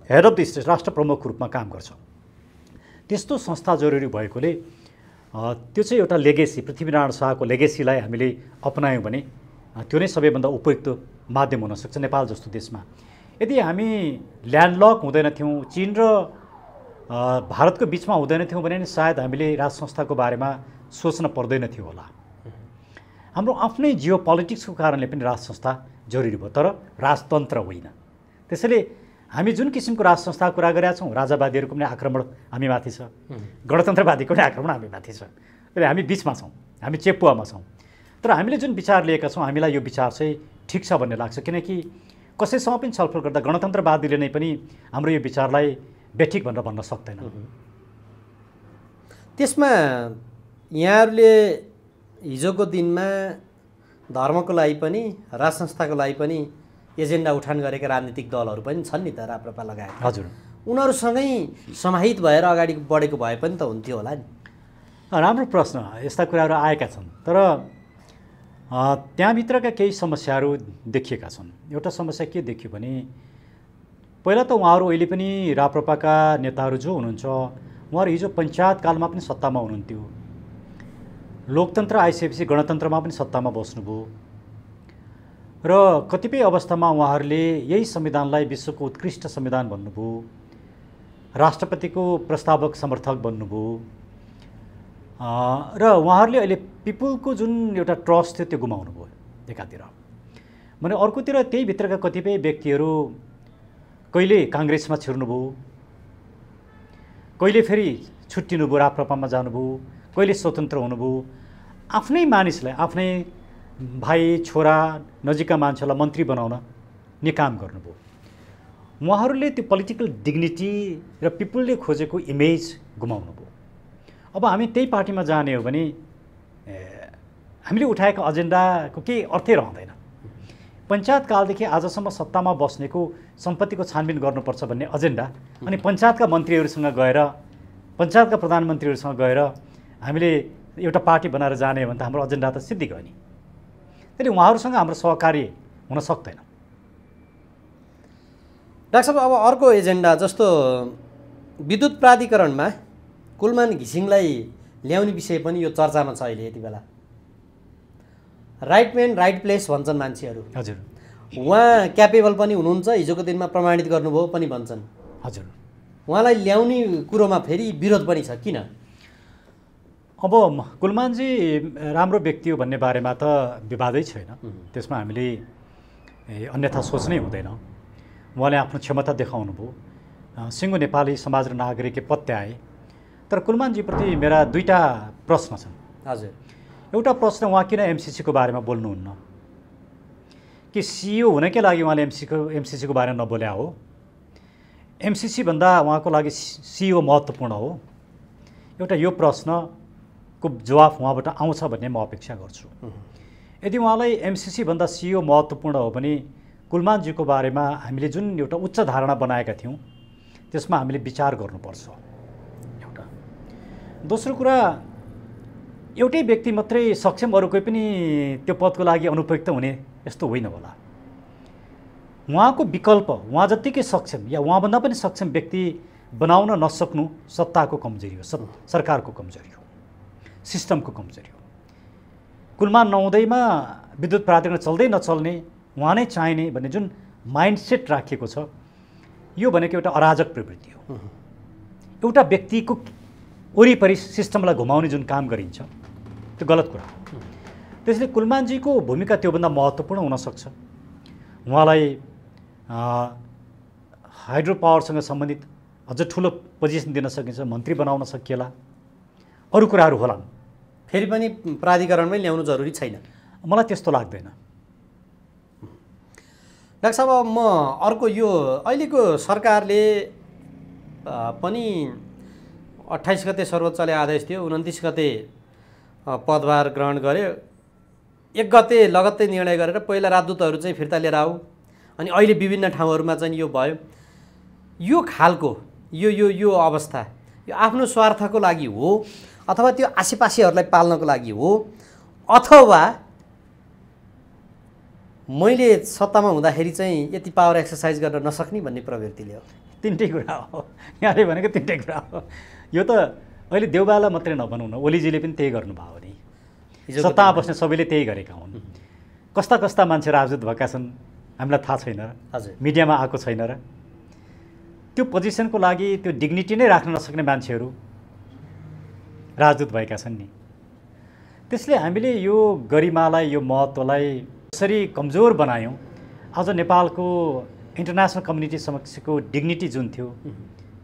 हेड अफ द स्टेट राष्ट्र प्रमुखको रूपमा काम गर्छ। त्यस्तो संस्था जरुरी भएकोले त्यो चाहिँ एउटा लेगेसी, पृथ्वीनारायण शाहको लेगेसीलाई हामीले अपनायौँ भने त्यो नै सबैभन्दा उपयुक्त माध्यम हुनसक्छ नेपाल जस्तो देशमा। यदि हामी ल्यान्डलक हुँदैन थियौँ, चीन र भारतको बिचमा हुँदैन थियौँ भने सायद हामीले राज संस्थाको बारेमा सोच्न पर्दैन थियो होला। हाम्रो आफ्नै जियो पोलिटिक्सको कारणले पनि राज संस्था जरुरी भयो, तर राजतन्त्र होइन। त्यसैले हामी जुन किसिमको राज संस्थाको कुरा गरेका छौँ, राजावादीहरूको पनि आक्रमण हामीमाथि छ, गणतन्त्रवादीको पनि आक्रमण हामीमाथि छ। त्यसले हामी बिचमा छौँ, हामी चेपुवामा छौँ। तर हामीले जुन विचार लिएका छौँ, हामीलाई यो विचार चाहिँ ठिक छ भन्ने लाग्छ, किनकि कसैसँग पनि छलफल गर्दा गणतन्त्रवादीले नै पनि हाम्रो यो विचारलाई बेठिक भनेर भन्न सक्दैन। त्यसमा यहाँहरूले हिजोको दिनमा धर्मको लागि पनि राज संस्थाको लागि पनि एजेन्डा उठान गरेका राजनीतिक दलहरू पनि छन् नि त, राप्रपा लगायत। हजुर, उनीहरूसँगै समाहित भएर अगाडि बढेको भए पनि त हुन्थ्यो होला नि। राम्रो प्रश्न, यस्ता कुराहरू आएका छन्, तर त्यहाँभित्रका केही समस्याहरू देखिएका छन्। एउटा समस्या के देखियो भने, पहिला त उहाँहरू अहिले पनि राप्रपाका नेताहरू जो हुनुहुन्छ उहाँहरू हिजो पञ्चायत कालमा पनि सत्तामा हुनुहुन्थ्यो, लोकतन्त्र आइसकेपछि गणतन्त्रमा पनि सत्तामा बस्नुभयो र कतिपय अवस्थामा उहाँहरूले यही संविधानलाई विश्वको उत्कृष्ट संविधान भन्नुभयो, राष्ट्रपतिको प्रस्तावक समर्थक बन्नुभयो र उहाँहरूले अहिले पिपुलको जुन एउटा ट्रस्ट थियो त्यो गुमाउनु भयो एकातिर भने। अर्कोतिर त्यही भित्रका कतिपय व्यक्तिहरू कहिले काङ्ग्रेसमा छिर्नुभयो, कहिले फेरि छुट्टिनुभयो, राप्रपामा जानुभयो, कहिले स्वतन्त्र हुनुभयो, आफ्नै मानिसलाई, आफ्नै भाइ छोरा नजिकका मान्छेलाई मन्त्री बनाउन नि काम गर्नुभयो। उहाँहरूले त्यो पोलिटिकल डिग्निटी र पिपुलले खोजेको इमेज गुमाउनु भयो। अब हामी त्यही पार्टीमा जाने हो भने हामीले उठाएको एजेन्डाको केही अर्थै रहँदैन। पञ्चायत कालदेखि आजसम्म सत्तामा बस्नेको सम्पत्तिको छानबिन गर्नुपर्छ भन्ने एजेन्डा, अनि पञ्चायतका मन्त्रीहरूसँग गएर, पञ्चायतका प्रधानमन्त्रीहरूसँग गएर हामीले एउटा पार्टी बनाएर जाने हो भने त हाम्रो एजेन्डा त सिद्धि गयो नि। त्यसले उहाँहरूसँग हाम्रो सहकारी हुन सक्दैन। डाक्टर साहब, अब अर्को एजेन्डा जस्तो विद्युत प्राधिकरणमा कुलमान घिसिङलाई ल्याउने विषय पनि यो चर्चामा छ अहिले। यति बेला राइट म्यान राइट प्लेस भन्छन् मान्छेहरू। हजुर, उहाँ क्यापेबल पनि हुनुहुन्छ, हिजोको दिनमा प्रमाणित गर्नुभयो पनि भन्छन्। हजुर, उहाँलाई ल्याउने कुरोमा फेरि विरोध पनि छ, किन? अब कुलमानजी राम्रो व्यक्ति हो भन्ने बारेमा त विवादै छैन, त्यसमा हामीले अन्यथा सोच्नै हुँदैन। उहाँले आफ्नो क्षमता देखाउनु भयो, सिङ्गो नेपाली समाज र नागरिकले पत्याए। तर कुलमानजीप्रति मेरा दुईटा प्रश्न छन्। हजुर, एउटा प्रश्न, उहाँ किन एमसिसीको बारेमा बोल्नुहुन्न? कि सिइओ हुनकै लागि उहाँले एमसिसीको बारेमा नबोल्या हो? एमसिसी भन्दा उहाँको लागि सिइओ महत्त्वपूर्ण हो? एउटा यो प्रश्नको जवाफ उहाँबाट आउँछ भन्ने म अपेक्षा गर्छु। यदि उहाँलाई एमसिसी भन्दा सिइओ महत्त्वपूर्ण हो भने कुलमानजीको बारेमा हामीले जुन एउटा उच्च धारणा बनाएका थियौँ त्यसमा हामीले विचार गर्नुपर्छ। एउटा दोस्रो कुरा, एउटै व्यक्ति मात्रै सक्षम, अरू कोही पनि त्यो पदको लागि अनुपयुक्त हुने यस्तो होइन होला। उहाँको विकल्प, उहाँ जत्तिकै सक्षम या उहाँभन्दा पनि सक्षम व्यक्ति बनाउन नसक्नु सत्ताको कमजोरी हो, सरकारको कमजोरी हो, सिस्टमको कमजोरी हो। कुलमान नहुँदैमा विद्युत प्राधिकरण चल्दै नचल्ने, उहाँ नै चाहिने भन्ने जुन माइन्डसेट राखिएको छ, यो भनेको एउटा अराजक प्रवृत्ति हो। एउटा व्यक्तिको वरिपरि सिस्टमलाई घुमाउने जुन काम गरिन्छ त्यो गलत कुरा हो। त्यसैले कुलमानजीको भूमिका त्योभन्दा महत्त्वपूर्ण हुनसक्छ। उहाँलाई हाइड्रो पावरसँग सम्बन्धित अझ ठुलो पोजिसन दिन सकिन्छ, मन्त्री बनाउन सकिएला, अरू कुराहरू होलान्, फेरि पनि प्राधिकरणमै ल्याउनु जरुरी छैन। मलाई त्यस्तो लाग्दैन। डाक्टर साहब, अब म अर्को यो अहिलेको सरकारले पनि 28 गते सर्वोच्चले आदेश दियो, 29 गते पदभार ग्रहण गर्यो, 1 गते लगत्तै निर्णय गरेर पहिला राजदूतहरू चाहिँ फिर्ता लिएर आऊ, अनि अहिले विभिन्न ठाउँहरूमा चाहिँ यो भयो। यो खालको यो अवस्था यो आफ्नो स्वार्थको लागि हो अथवा त्यो आसेपासेहरूलाई पाल्नको लागि हो, अथवा मैले सत्तामा हुँदाखेरि चाहिँ यति पावर एक्सर्साइज गर्न नसक्ने भन्ने प्रवृत्तिले हो? तिनटै कुरा हो, यहाँले भनेको तिनटै कुरा हो। यो त अहिले देउबाला मात्रै नभनौँ न, ओलीजीले पनि त्यही गर्नुभयो नि। सत्तामा बस्ने सबैले त्यही गरेका हुन्। कस्ता कस्ता मान्छे राजदूत भएका छन् हामीलाई थाहा छैन र? हजुर, मिडियामा आएको छैन र? त्यो पोजिसनको लागि त्यो डिग्निटी नै राख्न नसक्ने मान्छेहरू राजदूत भएका छन् नि। त्यसले हामीले यो गरिमालाई, यो महत्त्वलाई कसरी कमजोर बनायौँ, आज नेपालको इन्टरनेसनल कम्युनिटी समक्षको डिग्निटी जुन थियो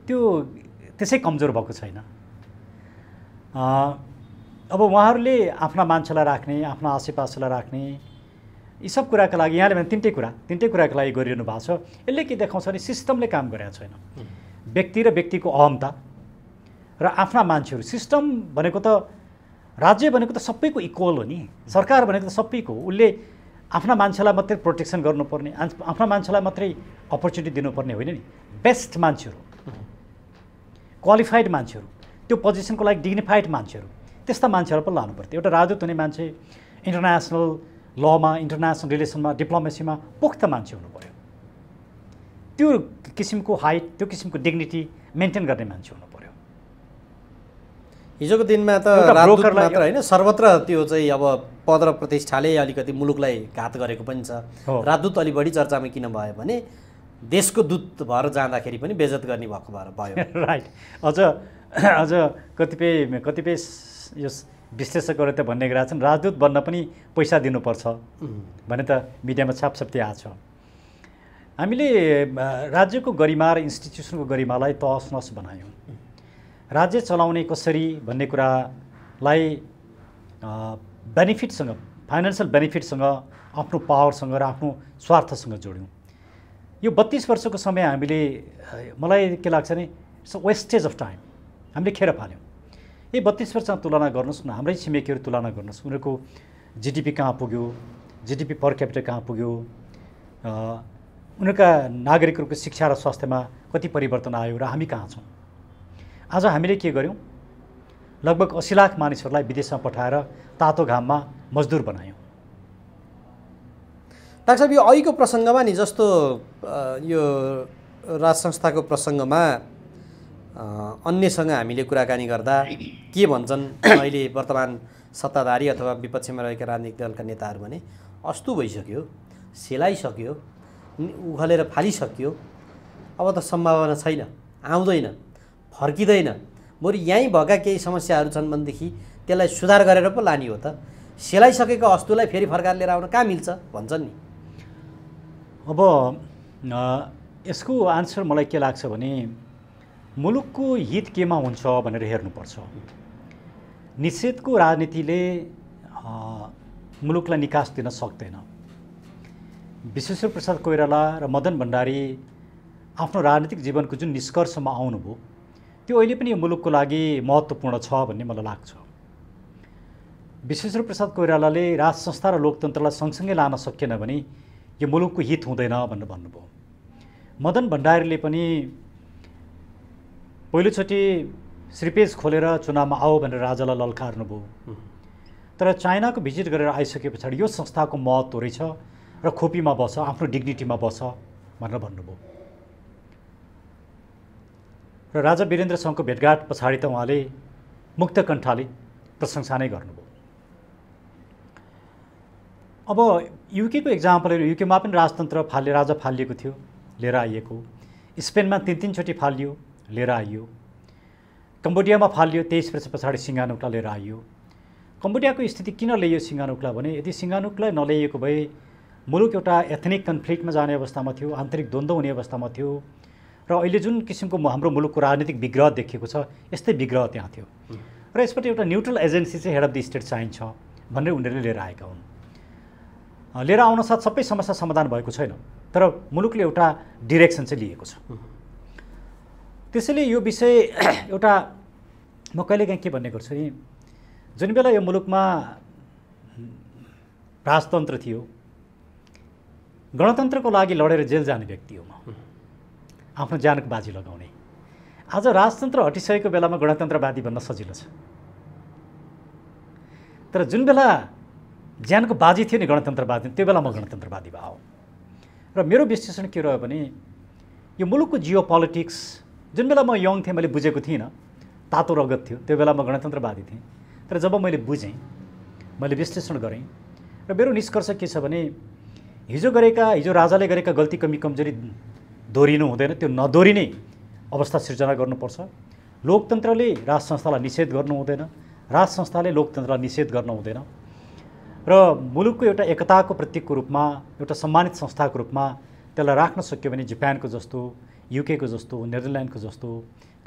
त्यो त्यसै कमजोर भएको छैन। अब उहाँहरूले आफ्ना मान्छेलाई राख्ने, आफ्ना आसेपासेलाई राख्ने, यी सब कुराका लागि यहाँले भने तिनटै कुराको लागि गरिरहनु भएको छ। यसले के देखाउँछ भने सिस्टमले काम गरेको छैन। व्यक्ति र व्यक्तिको अहमता र आफ्ना मान्छेहरू, सिस्टम भनेको त, राज्य भनेको त सबैको इक्वल हो नि, सरकार भनेको त सबैको, उसले आफ्ना मान्छेलाई मात्रै प्रोटेक्सन गर्नुपर्ने, आफ्ना मान्छेलाई मात्रै अपर्च्युनिटी दिनुपर्ने होइन नि। बेस्ट मान्छेहरू, क्वालिफाइड मान्छेहरू, त्यो पोजिसनको लागि डिग्निफाइड मान्छेहरू, त्यस्ता मान्छेहरू पनि लानु पर्थ्यो। एउटा राजदूत हुने मान्छे इन्टरनेसनल लमा, इन्टरनेसनल रिलेसनमा, डिप्लोमेसीमा पुख्ता मान्छे हुनु पर्यो। त्यो किसिमको हाइट, त्यो किसिमको डिग्निटी मेन्टेन गर्ने मान्छे हुनु पर्यो। हिजोको दिनमा त राजदूत मात्र होइन, सर्वत्र त्यो चाहिँ अब पद र प्रतिष्ठाले अलिकति मुलुकलाई घात गरेको पनि छ। राजदूत अलि बढी चर्चामा किन भयो भने देशको दूत भएर जाँदाखेरि पनि बेइज्जत गर्ने भएको भयो। राइट। अझ कतिपय यो विश्लेषकहरू त भन्ने कुरा छन् राजदूत बन्न पनि पैसा दिनुपर्छ भने त मिडियामा छापछाप्ती आएको छ। हामीले राज्यको गरिमा र इन्स्टिट्युसनको गरिमालाई तहस नहस बनायौँ। राज्य चलाउने कसरी भन्ने कुरालाई बेनिफिटसँग, फाइनेन्सियल बेनिफिटसँग, आफ्नो पावरसँग र आफ्नो स्वार्थसँग जोड्यौँ। यो 32 वर्षको समय हामीले, मलाई के लाग्छ नि, it's a wastage of time. हामीले खेर फाल्यौँ। यही 32 वर्षसँग तुलना गर्नुहोस् न, हाम्रै छिमेकीहरू तुलना गर्नुहोस्, उनीहरूको जिडिपी कहाँ पुग्यो, जिडिपी पर क्यापिटल कहाँ पुग्यो, उनीहरूका नागरिकहरूको शिक्षा र स्वास्थ्यमा कति परिवर्तन आयो र हामी कहाँ छौँ। आज हामीले के गर्यौँ, लगभग 80 लाख मानिसहरूलाई विदेशमा पठाएर तातो घाममा मजदुर बनायौँ। डाक्टर साहब, यो अहिलेको प्रसङ्गमा नि, जस्तो यो राज संस्थाको प्रसङ्गमा अन्यसँग हामीले कुराकानी गर्दा के भन्छन् अहिले वर्तमान सत्ताधारी अथवा विपक्षमा रहेका राजनीतिक दलका नेताहरू भने अस्तु भइसक्यो, सेलाइसक्यो, उघलेर फालिसक्यो, अब त सम्भावना छैन, आउँदैन, फर्किँदैन, बरु यहीँ भएका केही समस्याहरू छन् भनेदेखि त्यसलाई सुधार गरेर पो लाने हो त। सेलाइसकेको अस्तुलाई फेरि फर्काएर लिएर आउन कहाँ मिल्छ भन्छन् नि। अब यसको आन्सर मलाई के लाग्छ भने मुलुकको हित केमा हुन्छ भनेर हेर्नुपर्छ। निषेधको राजनीतिले मुलुकलाई निकास दिन सक्दैन। विश्वेश्वर प्रसाद कोइराला र मदन भण्डारी आफ्नो राजनीतिक जीवनको जुन निष्कर्षमा आउनुभयो त्यो अहिले पनि यो मुलुकको लागि महत्त्वपूर्ण छ भन्ने मलाई लाग्छ। विश्वेश्वर प्रसाद कोइरालाले राज संस्था र लोकतन्त्रलाई सँगसँगै लान सकेन भने यो मुलुकको हित हुँदैन भनेर भन्नुभयो। मदन भण्डारीले पनि पहिलोचोटि श्रीपेज खोलेर चुनावमा आओ भनेर राजालाई ललकार्नुभयो, तर चाइनाको भिजिट गरेर आइसके पछाडि यो संस्थाको महत्त्व रहेछ र खोपीमा बस, आफ्नो डिग्निटीमा बस भनेर भन्नुभयो। र राजा वीरेन्द्रसँगको भेटघाट पछाडि त उहाँले मुक्त कण्ठले प्रशंसा नै गर्नुभयो। अब युकेको इक्जाम्पलहरू, युकेमा पनि राजतन्त्र राजा फालिएको थियो, लिएर आइएको। स्पेनमा 3 चोटि फालियो, लिएर आइयो। कम्बोडियामा फालियो, 23 वर्ष पछाडि सिङ्गानुकलाई लिएर आइयो। कम्बोडियाको स्थिति किन ल्याइयो सिङ्गानुकलाई भने यदि सिङ्गानुकलाई नल्याइएको भए मुलुक एउटा एथनिक कन्फ्लिक्टमा जाने अवस्थामा थियो, आन्तरिक द्वन्द्व हुने अवस्थामा थियो र अहिले जुन किसिमको हाम्रो मुलुकको राजनीतिक विग्रह देखिएको छ यस्तै विग्रह त्यहाँ थियो। र यसबाट एउटा न्युट्रल एजेन्सी चाहिँ हेड अफ द स्टेट चाहिन्छ भनेर उनीहरूले लिएर आएका हुन्। लिएर आउनसाथ सबै समस्या समाधान भएको छैन, तर मुलुकले एउटा डिरेक्सन चाहिँ लिएको छ। त्यसैले यो विषय एउटा म कहिलेकाहीँ के भन्ने गर्छु नि, जुन बेला यो मुलुकमा राजतन्त्र थियो, गणतन्त्रको लागि लडेर जेल जाने व्यक्ति हो म, आफ्नो ज्यानको बाजी लगाउने। आज राजतन्त्र हटिसकेको बेलामा गणतन्त्रवादी भन्न सजिलो छ, तर जुन बेला ज्यानको बाजी थियो नि गणतन्त्रवादी, त्यो बेला म गणतन्त्रवादी भयो। र मेरो विश्लेषण के रह्यो भने यो मुलुकको जियो पोलिटिक्स जुन बेला म यङ थिएँ मैले बुझेको थिइनँ, तातो रगत थियो, त्यो बेला म गणतन्त्रवादी थिएँ। तर जब मैले बुझेँ, मैले विश्लेषण गरेँ र मेरो निष्कर्ष के छ भने हिजो राजाले गरेका गल्ती कमी कमजोरी दोहोरिनु हुँदैन, त्यो नदोहोरिने अवस्था सिर्जना गर्नुपर्छ। लोकतन्त्रले राज संस्थालाई निषेध गर्नु हुँदैन, राज संस्थाले लोकतन्त्रलाई निषेध गर्न हुँदैन। र मुलुकको एउटा एकताको प्रतीकको रूपमा, एउटा सम्मानित संस्थाको रूपमा त्यसलाई राख्न सक्यो भने जापानको जस्तो, युकेको जस्तो, नेदरल्यान्डको जस्तो,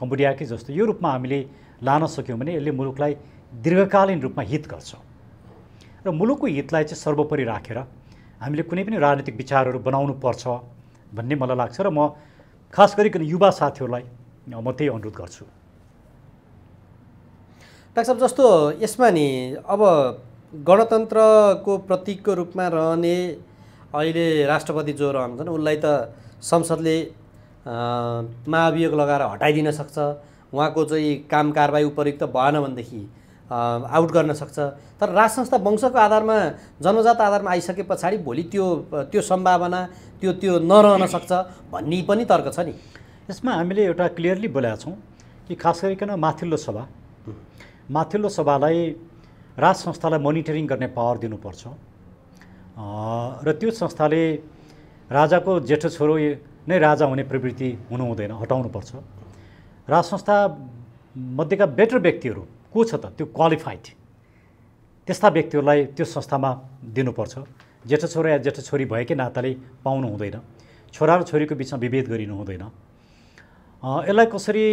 कम्बोडियाकै जस्तो यो रूपमा हामीले लान सक्यौँ भने यसले मुलुकलाई दीर्घकालीन रूपमा हित गर्छ। र मुलुकको हितलाई चाहिँ सर्वोपरि राखेर हामीले कुनै पनि राजनीतिक विचारहरू बनाउनु पर्छ भन्ने मलाई लाग्छ। र म खास गरिकन युवा साथीहरूलाई म त्यही अनुरोध गर्छु। डाक्टर साहब, जस्तो यसमा नि अब गणतन्त्रको प्रतीकको रूपमा रहने अहिले राष्ट्रपति जो रहन्छन् उनलाई त संसदले महाभियोग लगाएर हटाइदिन सक्छ, उहाँको चाहिँ काम कारबाही उपयुक्त भएन भनेदेखि आउट गर्न सक्छ। तर राज संस्था वंशको आधारमा, जन्मजात आधारमा आइसके पछाडि भोलि त्यो सम्भावना त्यो नरहन सक्छ भन्ने पनि तर्क छ नि। यसमा हामीले एउटा क्लियरली बोलेका छौँ कि खास गरिकन माथिल्लो सभालाई राज संस्थालाई मोनिटरिङ गर्ने पावर दिनुपर्छ। र त्यो संस्थाले राजाको जेठो छोरो नै राजा हुने प्रवृत्ति हुनु हुँदैन, हटाउनुपर्छ। राज संस्था मध्येका बेटर व्यक्तिहरू को छ त, त्यो क्वालिफाइड त्यस्ता व्यक्तिहरूलाई त्यो संस्थामा दिनुपर्छ। जेठो छोरो या जेठो छोरी भएकै नाताले पाउनु हुँदैन, छोरा र छोरीको बिचमा विभेद गरिनु हुँदैन। यसलाई कसरी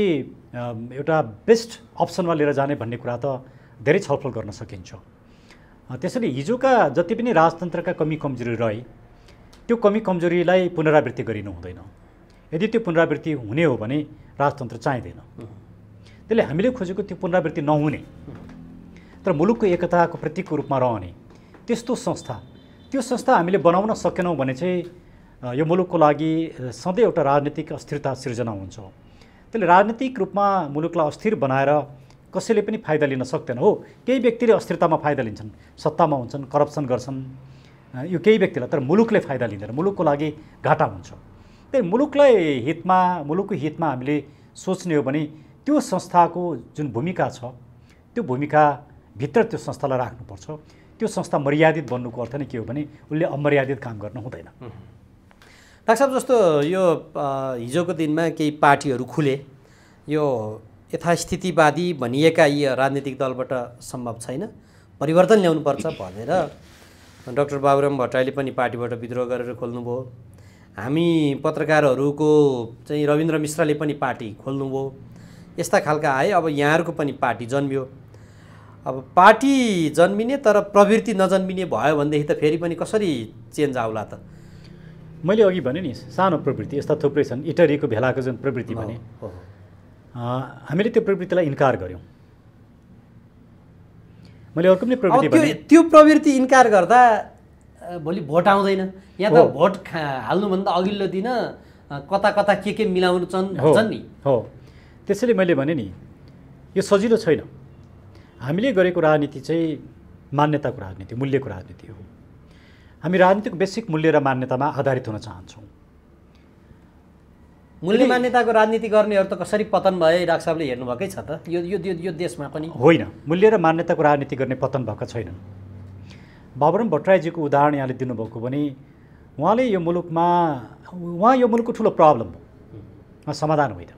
एउटा बेस्ट अप्सनमा लिएर जाने भन्ने कुरा त धेरै छलफल गर्न सकिन्छ। त्यसैले हिजोका जति पनि राजतन्त्रका कमी कमजोरी रहे त्यो कमी कमजोरीलाई पुनरावृत्ति गरिनु हुँदैन। यदि त्यो पुनरावृत्ति हुने हो भने राजतन्त्र चाहिँदैन। त्यसले हामीले खोजेको त्यो पुनरावृत्ति नहुने तर मुलुकको एकताको प्रतीकको रूपमा रहने त्यस्तो त्यो संस्था हामीले बनाउन सकेनौँ भने चाहिँ यो मुलुकको लागि सधैँ एउटा राजनीतिक अस्थिरता सिर्जना हुन्छ। त्यसले राजनीतिक रूपमा मुलुकलाई अस्थिर बनाएर कसैले पनि फाइदा लिन सक्दैन। हो, केही व्यक्तिले अस्थिरतामा फाइदा लिन्छन्, सत्तामा हुन्छन्, करप्सन गर्छन्, यो केही व्यक्तिलाई, तर मुलुकले फाइदा लिँदैन, मुलुकको लागि घाटा हुन्छ। त्यही मुलुकको हितमा हामीले सोच्ने हो भने त्यो संस्थाको जुन भूमिका छ त्यो भूमिकाभित्र त्यो संस्थालाई राख्नुपर्छ। त्यो संस्था मर्यादित बन्नुको अर्थ नै के हो भने उसले अमर्यादित काम गर्न हुँदैन। डाक्टर साहब, जस्तो यो हिजोको दिनमा केही पार्टीहरू खुले, यो यथास्थितिवादी भनिएका यी राजनीतिक दलबाट सम्भव छैन, परिवर्तन ल्याउनुपर्छ भनेर डाक्टर बाबुराम भट्टराईले पनि पार्टीबाट विद्रोह गरेर खोल्नुभयो। हामी पत्रकारहरूको चाहिँ रविन्द्र मिश्रले पनि पार्टी खोल्नुभयो। यस्ता खालका आए। अब यहाँहरूको पनि पार्टी जन्मियो। अब पार्टी जन्मिने तर प्रवृत्ति नजन्मिने भयो भनेदेखि त फेरि पनि कसरी चेन्ज आउला त? मैले अघि भने नि सानो प्रवृत्ति यस्ता थुप्रै छन्। इटरीको भेलाको जुन प्रवृत्ति भने हामीले त्यो प्रवृत्तिलाई इन्कार गऱ्यौँ। मैले अर्को पनि प्रवृत्ति भने त्यो प्रवृत्ति इन्कार गर्दा भोलि भोट आउँदैन। यहाँ त भोट हाल्नुभन्दा अघिल्लो दिन कता कता के मिलाउनु छन् नि। हो, त्यसैले मैले भने नि यो सजिलो छैन। हामीले गरेको राजनीति चाहिँ मान्यताको राजनीति, मूल्यको राजनीति हो। हामी राजनीतिको बेसिक मूल्य र मान्यतामा आधारित हुन चाहन्छौँ। मूल्य मान्यताको राजनीति गर्नेहरू त कसरी पतन भए डाक्टर साहबले हेर्नुभएकै छ त यो देशमा पनि? होइन, मूल्य र मान्यताको राजनीति गर्ने पतन भएका छैनन्। बाबुराम भट्टराईजीको उदाहरण यहाँले दिनुभएको भने उहाँले यो मुलुकको ठुलो प्रब्लम हो, समाधान होइन।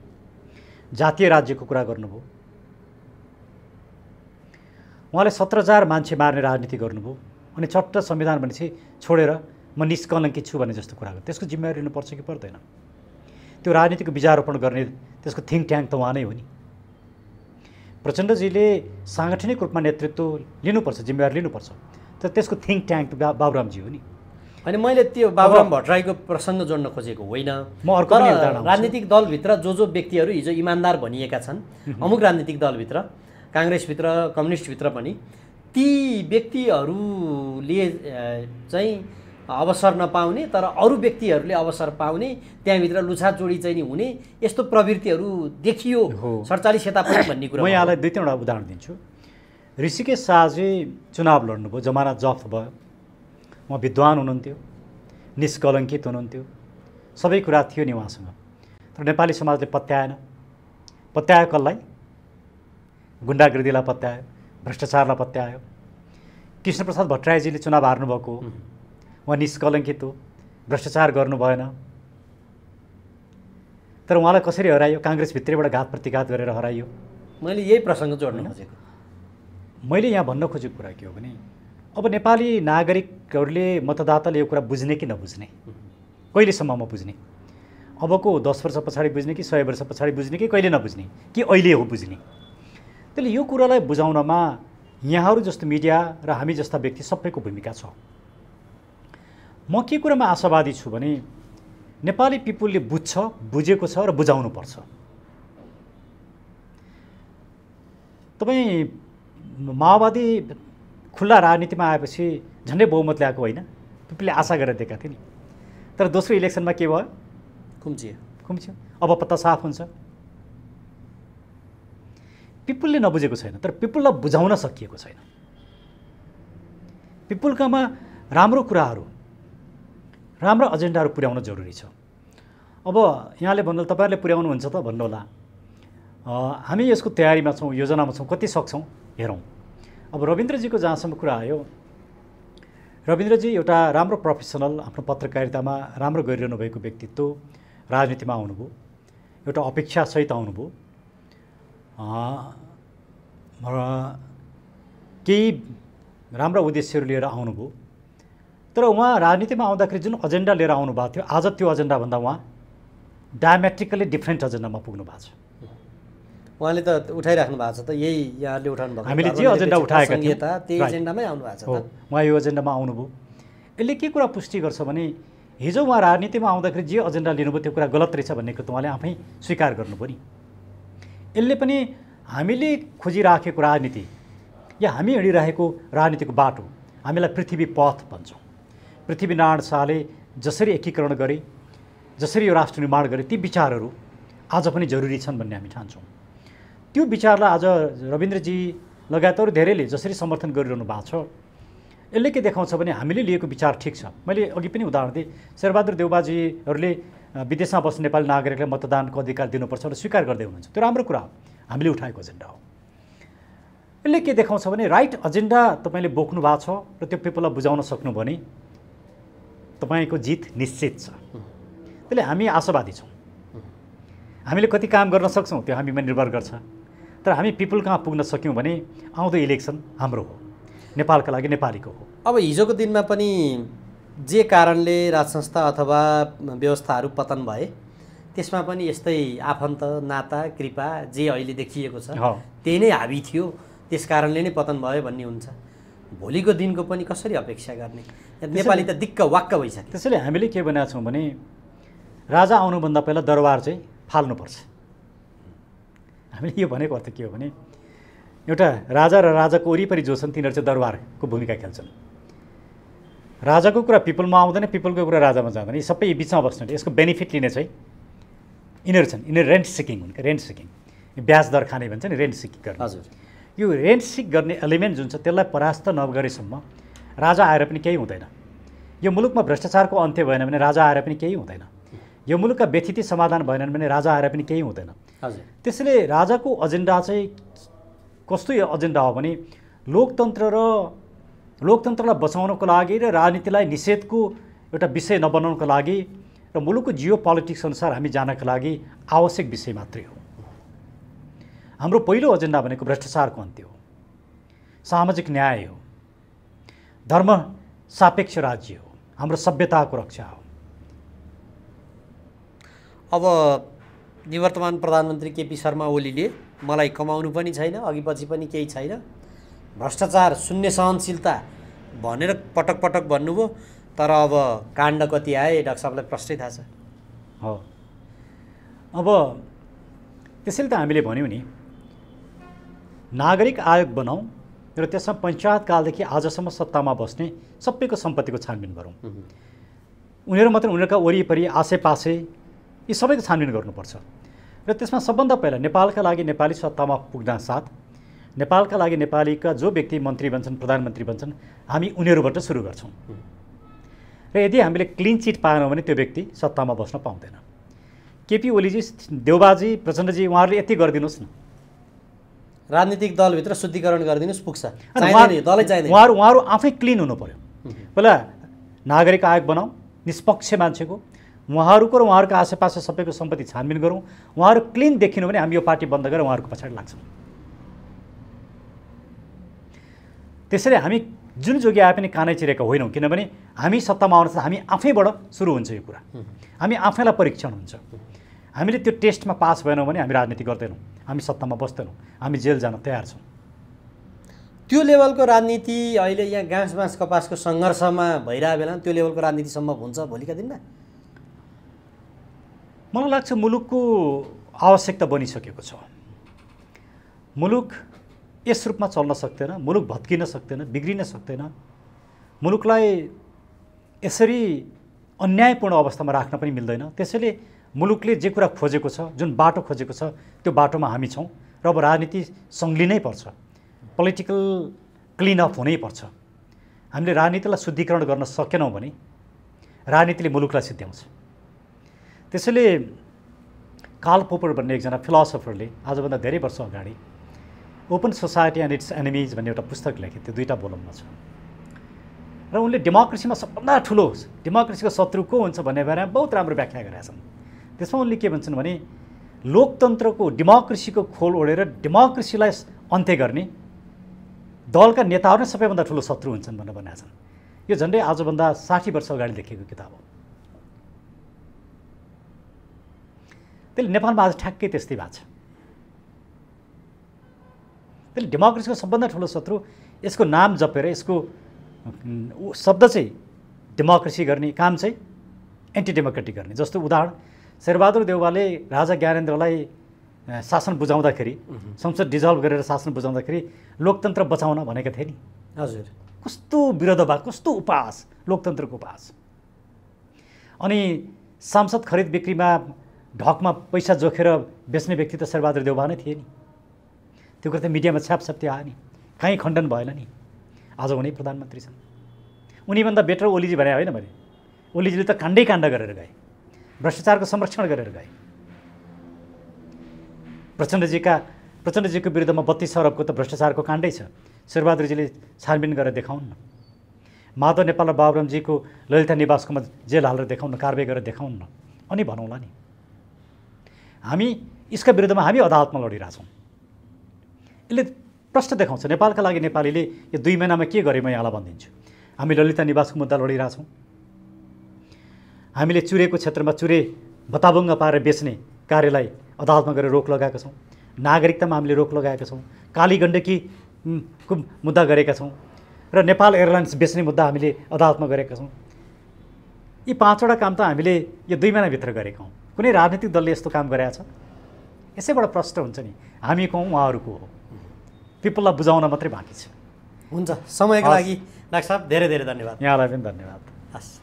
जातीय राज्यको कुरा गर्नुभयो, उहाँले 17,000 मान्छे मार्ने राजनीति गर्नुभयो अनि चट्ट संविधान भनेपछि छोडेर म निष्कलङ्कित छु भन्ने जस्तो कुरा गर्नु। त्यसको जिम्मेवारी लिनुपर्छ कि पर्दैन? त्यो राजनीतिको बीजारोपण गर्ने त्यसको थिङ्क ट्याङ्क त उहाँ नै हो नि। प्रचण्डजीले साङ्गठनिक रूपमा नेतृत्व लिनुपर्छ, जिम्मेवारी लिनुपर्छ। तर त्यसको थिङ्क ट्याङ्क बाबुरामजी हो नि। अनि मैले त्यो बाबुराम भट्टराईको प्रसङ्ग जोड्न खोजेको होइन। म अर्को पनि एउटा आउँछु। राजनीतिक दलभित्र जो व्यक्तिहरू हिजो इमान्दार भनिएका छन् अमुक राजनीतिक दलभित्र, काङ्ग्रेसभित्र, कम्युनिस्टभित्र पनि, ती व्यक्तिहरूले चाहिँ अवसर नपाउने तर अरू व्यक्तिहरूले अवसर पाउने, त्यहाँभित्र लुछाचोडी चाहिँ नि हुने यस्तो प्रवृत्तिहरू देखियो 47 यता पनि भन्ने कुरा। म यहाँलाई 2-3 वटा उदाहरण दिन्छु। ऋषिकेश शाहजी चुनाव लड्नुभयो, जमाना जफ्त भयो, उहाँ विद्वान हुनुहुन्थ्यो, निष्कलङ्कित हुनुहुन्थ्यो, सबै कुरा थियो नि उहाँसँग। तर नेपाली समाजले पत्याएन। पत्यायो कसलाई? गुन्डागर्दीलाई पत्यायो, भ्रष्टाचारलाई पत्यायो। कृष्णप्रसाद भट्टराईजीले चुनाव हार्नुभएको हो, उहाँ निष्कलङ्कित हो, भ्रष्टाचार गर्नु भएन। तर उहाँलाई कसरी हराइयो? काङ्ग्रेसभित्रैबाट घात प्रतिघात गरेर हराइयो। मैले यही प्रसङ्ग जोड्न खोजेको। मैले यहाँ भन्न खोजेको कुरा के हो भने, अब नेपाली नागरिकहरूले, मतदाताले यो कुरा बुझ्ने कि नबुझ्ने, कहिलेसम्ममा बुझ्ने? अबको 10 वर्ष पछाडि बुझ्ने कि 100 वर्ष पछाडि बुझ्ने कि कहिले नबुझ्ने कि अहिले हो बुझ्ने? त्यसले यो कुरालाई बुझाउनमा यहाँहरू जस्तो मिडिया र हामी जस्ता व्यक्ति सबैको भूमिका छ। म के कुरामा आशावादी छु भने नेपाली पिपुलले बुझेको छ र बुझाउनु पर्छ। तपाईँ माओवादी खुल्ला राजनीतिमा आएपछि झन्डै बहुमत ल्याएको होइन, पिपुलले आशा गरेर दिएका थिए नि। तर दोस्रो इलेक्सनमा के भयो? खुम्चियो। अब पत्ता साफ हुन्छ। पिपुलले नबुझेको छैन, तर पिपुललाई बुझाउन सकिएको छैन। पिपुलकामा राम्रो कुराहरू, राम्रो एजेन्डाहरू पुर्याउन जरुरी छ। अब यहाँले भन्नु, तपाईँहरूले पुर्याउनुहुन्छ त भन्नुहोला। हामी यसको तयारीमा छौँ, योजनामा छौँ, कति सक्छौँ हेरौँ। अब रविन्द्रजीको जहाँसम्म कुरा आयो, रविन्द्रजी एउटा राम्रो प्रोफेसनल, आफ्नो पत्रकारितामा राम्रो गरिरहनु भएको व्यक्तित्व, राजनीतिमा आउनुभयो, एउटा अपेक्षासहित आउनुभयो, केही राम्रा उद्देश्यहरू लिएर आउनुभयो। तर उहाँ राजनीतिमा आउँदाखेरि जुन एजेन्डा लिएर आउनु भएको थियो, आज त्यो एजेन्डाभन्दा उहाँ डायमेट्रिकली डिफ्रेन्ट एजेन्डामा पुग्नु भएको छ। उहाँले त उठाइराख्नु भएको छ त, यही यहाँले उठाउनु भएको, हामीले जे एजेन्डा उठाएका थियौँ त्यही एजेन्डामै आउनु भएको छ त। उहाँ यो एजेन्डामा आउनुभयो। यसले के कुरा पुष्टि गर्छ भने हिजो उहाँ राजनीतिमा आउँदाखेरि जे एजेन्डा लिनुभयो त्यो कुरा गलत रहेछ भन्ने कुरा उहाँले आफै स्वीकार गर्नुभयो नि। यसले पनि हामीले खोजिराखेको राजनीति या हामी हिँडिरहेको राजनीतिको बाटो, हामीलाई पृथ्वी पथ भन्छौँ। पृथ्वीनारायण शाहले जसरी एकीकरण गरे, जसरी यो राष्ट्र निर्माण गरे, ती विचारहरू आज पनि जरुरी छन् भन्ने हामी ठान्छौँ। त्यो विचारलाई आज रविन्द्रजी लगायत अरू धेरैले जसरी समर्थन गरिरहनु भएको छ, यसले के देखाउँछ भने हामीले लिएको विचार ठिक छ। मैले अघि पनि उदाहरण दिएँ, शेरबहादुर देउबाजीहरूले विदेशमा बस्ने नेपाली नागरिकलाई मतदानको अधिकार दिनुपर्छ भनेर स्वीकार गर्दै हुनुहुन्छ। त्यो राम्रो कुरा हो, हामीले उठाएको एजेन्डा हो। यसले के देखाउँछ भने राइट एजेन्डा तपाईँले बोक्नु भएको छ र त्यो पिपललाई बुझाउन सक्नु भने तपाईँको जित निश्चित छ। त्यसले हामी आशावादी छौँ। हामीले कति काम गर्न सक्छौँ त्यो हामीमा निर्भर गर्छ। तर हामी पिपुल कहाँ पुग्न सक्यौँ भने आउँदो इलेक्सन हाम्रो हो, नेपालका लागि नेपालीको हो। अब हिजोको दिनमा पनि जे कारणले राज संस्था अथवा व्यवस्थाहरू पतन भए, त्यसमा पनि यस्तै आफन्त, नाता, कृपा जे अहिले देखिएको छ त्यही नै हाबी थियो, त्यस कारणले नै पतन भयो भन्ने हुन्छ। भोलिको दिनको पनि कसरी अपेक्षा गर्ने? नेपाली त दिक्क वाक्क भइसक्यो। त्यसैले हामीले के भनेका छौँ भने राजा आउनुभन्दा पहिला दरबार चाहिँ फाल्नुपर्छ। हामीले यो भनेको अर्थ के हो भने एउटा राजा र राजाको वरिपरि जो छन् तिनीहरू चाहिँ दरबारको भूमिका खेल्छन्। राजाको कुरा पिपलमा आउँदैन, पिपलको कुरा राजामा जाँदैन। यी सबै बिचमा बस्ने, यसको बेनिफिट लिने चाहिँ यिनीहरू छन्। यिनीहरू रेन्ट सिकिङ हुन्, रेन्ट सिकिङ, ब्याज दर खाने भन्छ नि, रेन्ट सिकिङ गर्ने। हजुर, यो रेन्ट सिक गर्ने एलिमेन्ट जुन छ त्यसलाई परास्त नगरेसम्म राजा आएर पनि केही हुँदैन। यो मुलुकमा भ्रष्टाचारको अन्त्य भएन भने राजा आएर पनि केही हुँदैन। यो मुलुकका व्यथिति समाधान भएनन् भने राजा आएर पनि केही हुँदैन। हजुर, त्यसैले राजाको एजेन्डा चाहिँ कस्तो एजेन्डा हो भने लोकतन्त्रलाई बचाउनको लागि र राजनीतिलाई निषेधको एउटा विषय नबनाउनको लागि र मुलुकको जियो पोलिटिक्स अनुसार हामी जानका लागि आवश्यक विषय मात्रै हो। हाम्रो पहिलो एजेन्डा भनेको भ्रष्टाचारको अन्त्य हो, सामाजिक न्याय हो, धर्म सापेक्ष राज्य हो, हाम्रो सभ्यताको रक्षा हो। अब निवर्तमान प्रधानमन्त्री केपी शर्मा ओलीले मलाई कमाउनु पनि छैन, अघिपछि पनि केही छैन, भ्रष्टाचार शून्य सहनशीलता भनेर पटक पटक भन्नुभयो। तर अब काण्ड कति आए डाक्टर साहबलाई प्रष्टै थाहा छ। हो, अब त्यसैले त हामीले भन्यौँ नि, नागरिक आयोग बनाऊ र त्यसमा पञ्चायतकालदेखि आजसम्म सत्तामा बस्ने सबैको सम्पत्तिको छानबिन गरौँ। उनीहरू मात्र उनीहरूका वरिपरि आसेपासे यी सबैको छानबिन गर्नुपर्छ। र त्यसमा सबभन्दा पहिला नेपालका लागि नेपाली सत्तामा पुग्दा साथ नेपालका लागि नेपालीका जो व्यक्ति मन्त्री बन्छन्, प्रधानमन्त्री बन्छन्, हामी उनीहरूबाट सुरु गर्छौँ। र यदि हामीले क्लिन चिट पाएनौँ भने त्यो व्यक्ति सत्तामा बस्न पाउँदैन। केपी ओलीजी, देउबाजी, प्रचण्डजी, उहाँहरूले यति गरिदिनुहोस् न, राजनीतिक दलभित्र शुद्धिकरण गरिदिनुहोस्, पुग्छ। दलै चाहिँदैन। उहाँहरू आफै क्लिन हुनु पर्यो। पहिला नागरिक आयोग बनाऊ, निष्पक्ष मान्छेको, उहाँहरूको र उहाँहरूको आसेपासे सबैको सम्पत्ति छानबिन गरौँ। उहाँहरू क्लिन देखिनु भने हामी यो पार्टी बन्द गरेर उहाँहरूको पछाडि लाग्छौँ। त्यसैले हामी जुन जोगी आए पनि कानै चिरेका होइनौँ, किनभने हामी सत्तामा आउन साथ हामी आफैबाट सुरु हुन्छ यो कुरा। हामी आफैलाई परीक्षण हुन्छ। हामीले त्यो टेस्टमा पास भएनौँ भने हामी राजनीति गर्दैनौँ, हामी सत्तामा बस्दैनौँ, हामी जेल जान तयार छौँ। त्यो लेभलको राजनीति अहिले यहाँ गाँस बाँस कपासको सङ्घर्षमा भइरहेको बेला त्यो लेभलको राजनीति सम्भव हुन्छ भोलिका दिनमा? मलाई लाग्छ मुलुकको आवश्यकता बनिसकेको छ। मुलुक यस रूपमा चल्न सक्दैन, मुलुक भत्किन सक्दैन, बिग्रिन सक्दैन। मुलुकलाई यसरी अन्यायपूर्ण अवस्थामा राख्न पनि मिल्दैन। त्यसैले मुलुकले जे कुरा खोजेको छ, जुन बाटो खोजेको छ, त्यो बाटोमा हामी छौँ। र अब राजनीति सङ्लिनै पर्छ, पोलिटिकल क्लिनअप हुनै पर्छ। हामीले राजनीतिलाई शुद्धिकरण गर्न सकेनौँ भने राजनीतिले मुलुकलाई सिद्ध्याउँछ। त्यसैले कार्ल पोपर भन्ने एकजना फिलोसफरले आजभन्दा धेरै वर्ष अगाडि open society and it's enemies भन्ने एउटा पुस्तक लेखे थियो, 2टा भोल्युममा छ। र उनले डेमोक्रेसीमा सबभन्दा ठुलो डेमोक्रेसीको शत्रु को हुन्छ भन्ने बारेमा बहुत राम्रो व्याख्या गरेका छन्। त्यसमा उनले के भन्छन् भने लोकतन्त्रको डेमोक्रेसीको खोल ओढेर डेमोक्रेसीलाई अन्त्य गर्ने दलका नेताहरू नै सबैभन्दा ठुलो शत्रु हुन्छन् भनेर भनेका छन्। यो झन्डै आजभन्दा 60 वर्ष अगाडि लेखेको किताब हो। त्यसले नेपालमा आज ठ्याक्कै त्यस्तै भएको छ। त्यसले डेमोक्रेसीको सबभन्दा ठुलो शत्रु, यसको नाम जपेर यसको शब्द चाहिँ डेमोक्रेसी गर्ने काम चाहिँ एन्टी डेमोक्रेटिक गर्ने। जस्तो उदाहरण, शेरबहादुर देउवाले राजा ज्ञानेन्द्रलाई शासन बुझाउँदाखेरि, संसद डिजल्भ गरेर शासन बुझाउँदाखेरि लोकतन्त्र बचाउन भनेका थिए नि। हजुर, कस्तो विरोधाभास, कस्तो उपहास, लोकतन्त्रको उपहास। अनि सांसद खरिद बिक्रीमा ढकमा पैसा जोखेर बेच्ने व्यक्ति त शेरबहादुर देउवा नै थिए नि। त्यो कुरा त मिडियामा छ्यापछ्याप्ती आयो नि, कहीँ खण्डन भएन नि। आज उनी प्रधानमन्त्री छन्। उनीभन्दा बेटर ओलीजी भने होइन भने? ओलीजीले त काण्डै काण्ड गरेर गए, भ्रष्टाचारको संरक्षण गरेर गए। प्रचण्डजीको विरुद्धमा 32 अरबको त भ्रष्टाचारको काण्डै छ। शेरबहादुरजीले छानबिन गरेर देखाउन् न। माधव नेपाल र बाबुरामजीको ललिता निवासकोमा जेल हालेर देखाउन् न, कारबाही गरेर देखाउन् न, अनि भनौँला नि। हामी यसका विरुद्धमा हामी अदालतमा लडिरहेछौँ। यसले प्रश्न देखाउँछ नेपालका लागि नेपालीले यो 2 महिनामा के गरे म यहाँलाई भनिदिन्छु। हामी ललिता निवासको मुद्दा लडिरहेछौँ। हामीले चुरेको क्षेत्रमा चुरे बताबुङ्ग पारेर बेच्ने कार्यलाई अदालतमा गएर रोक लगाएका छौँ। नागरिकतामा हामीले रोक लगाएका छौँ। काली गण्डकीको मुद्दा गरेका छौँ र नेपाल एयरलाइन्स बेच्ने मुद्दा हामीले अदालतमा गरेका छौँ। यी 5वटा काम त हामीले यो 2 महिनाभित्र गरेका हौँ। कुनै राजनीतिक दलले यस्तो काम गरेका छ? यसैबाट प्रश्न हुन्छ नि, हामी को उहाँहरूको हो। पिपललाई बुझाउन मात्रै बाँकी छ। हुन्छ, समयको लागि डाक्टर साहब धेरै धेरै धन्यवाद। यहाँलाई पनि धन्यवाद। हस्।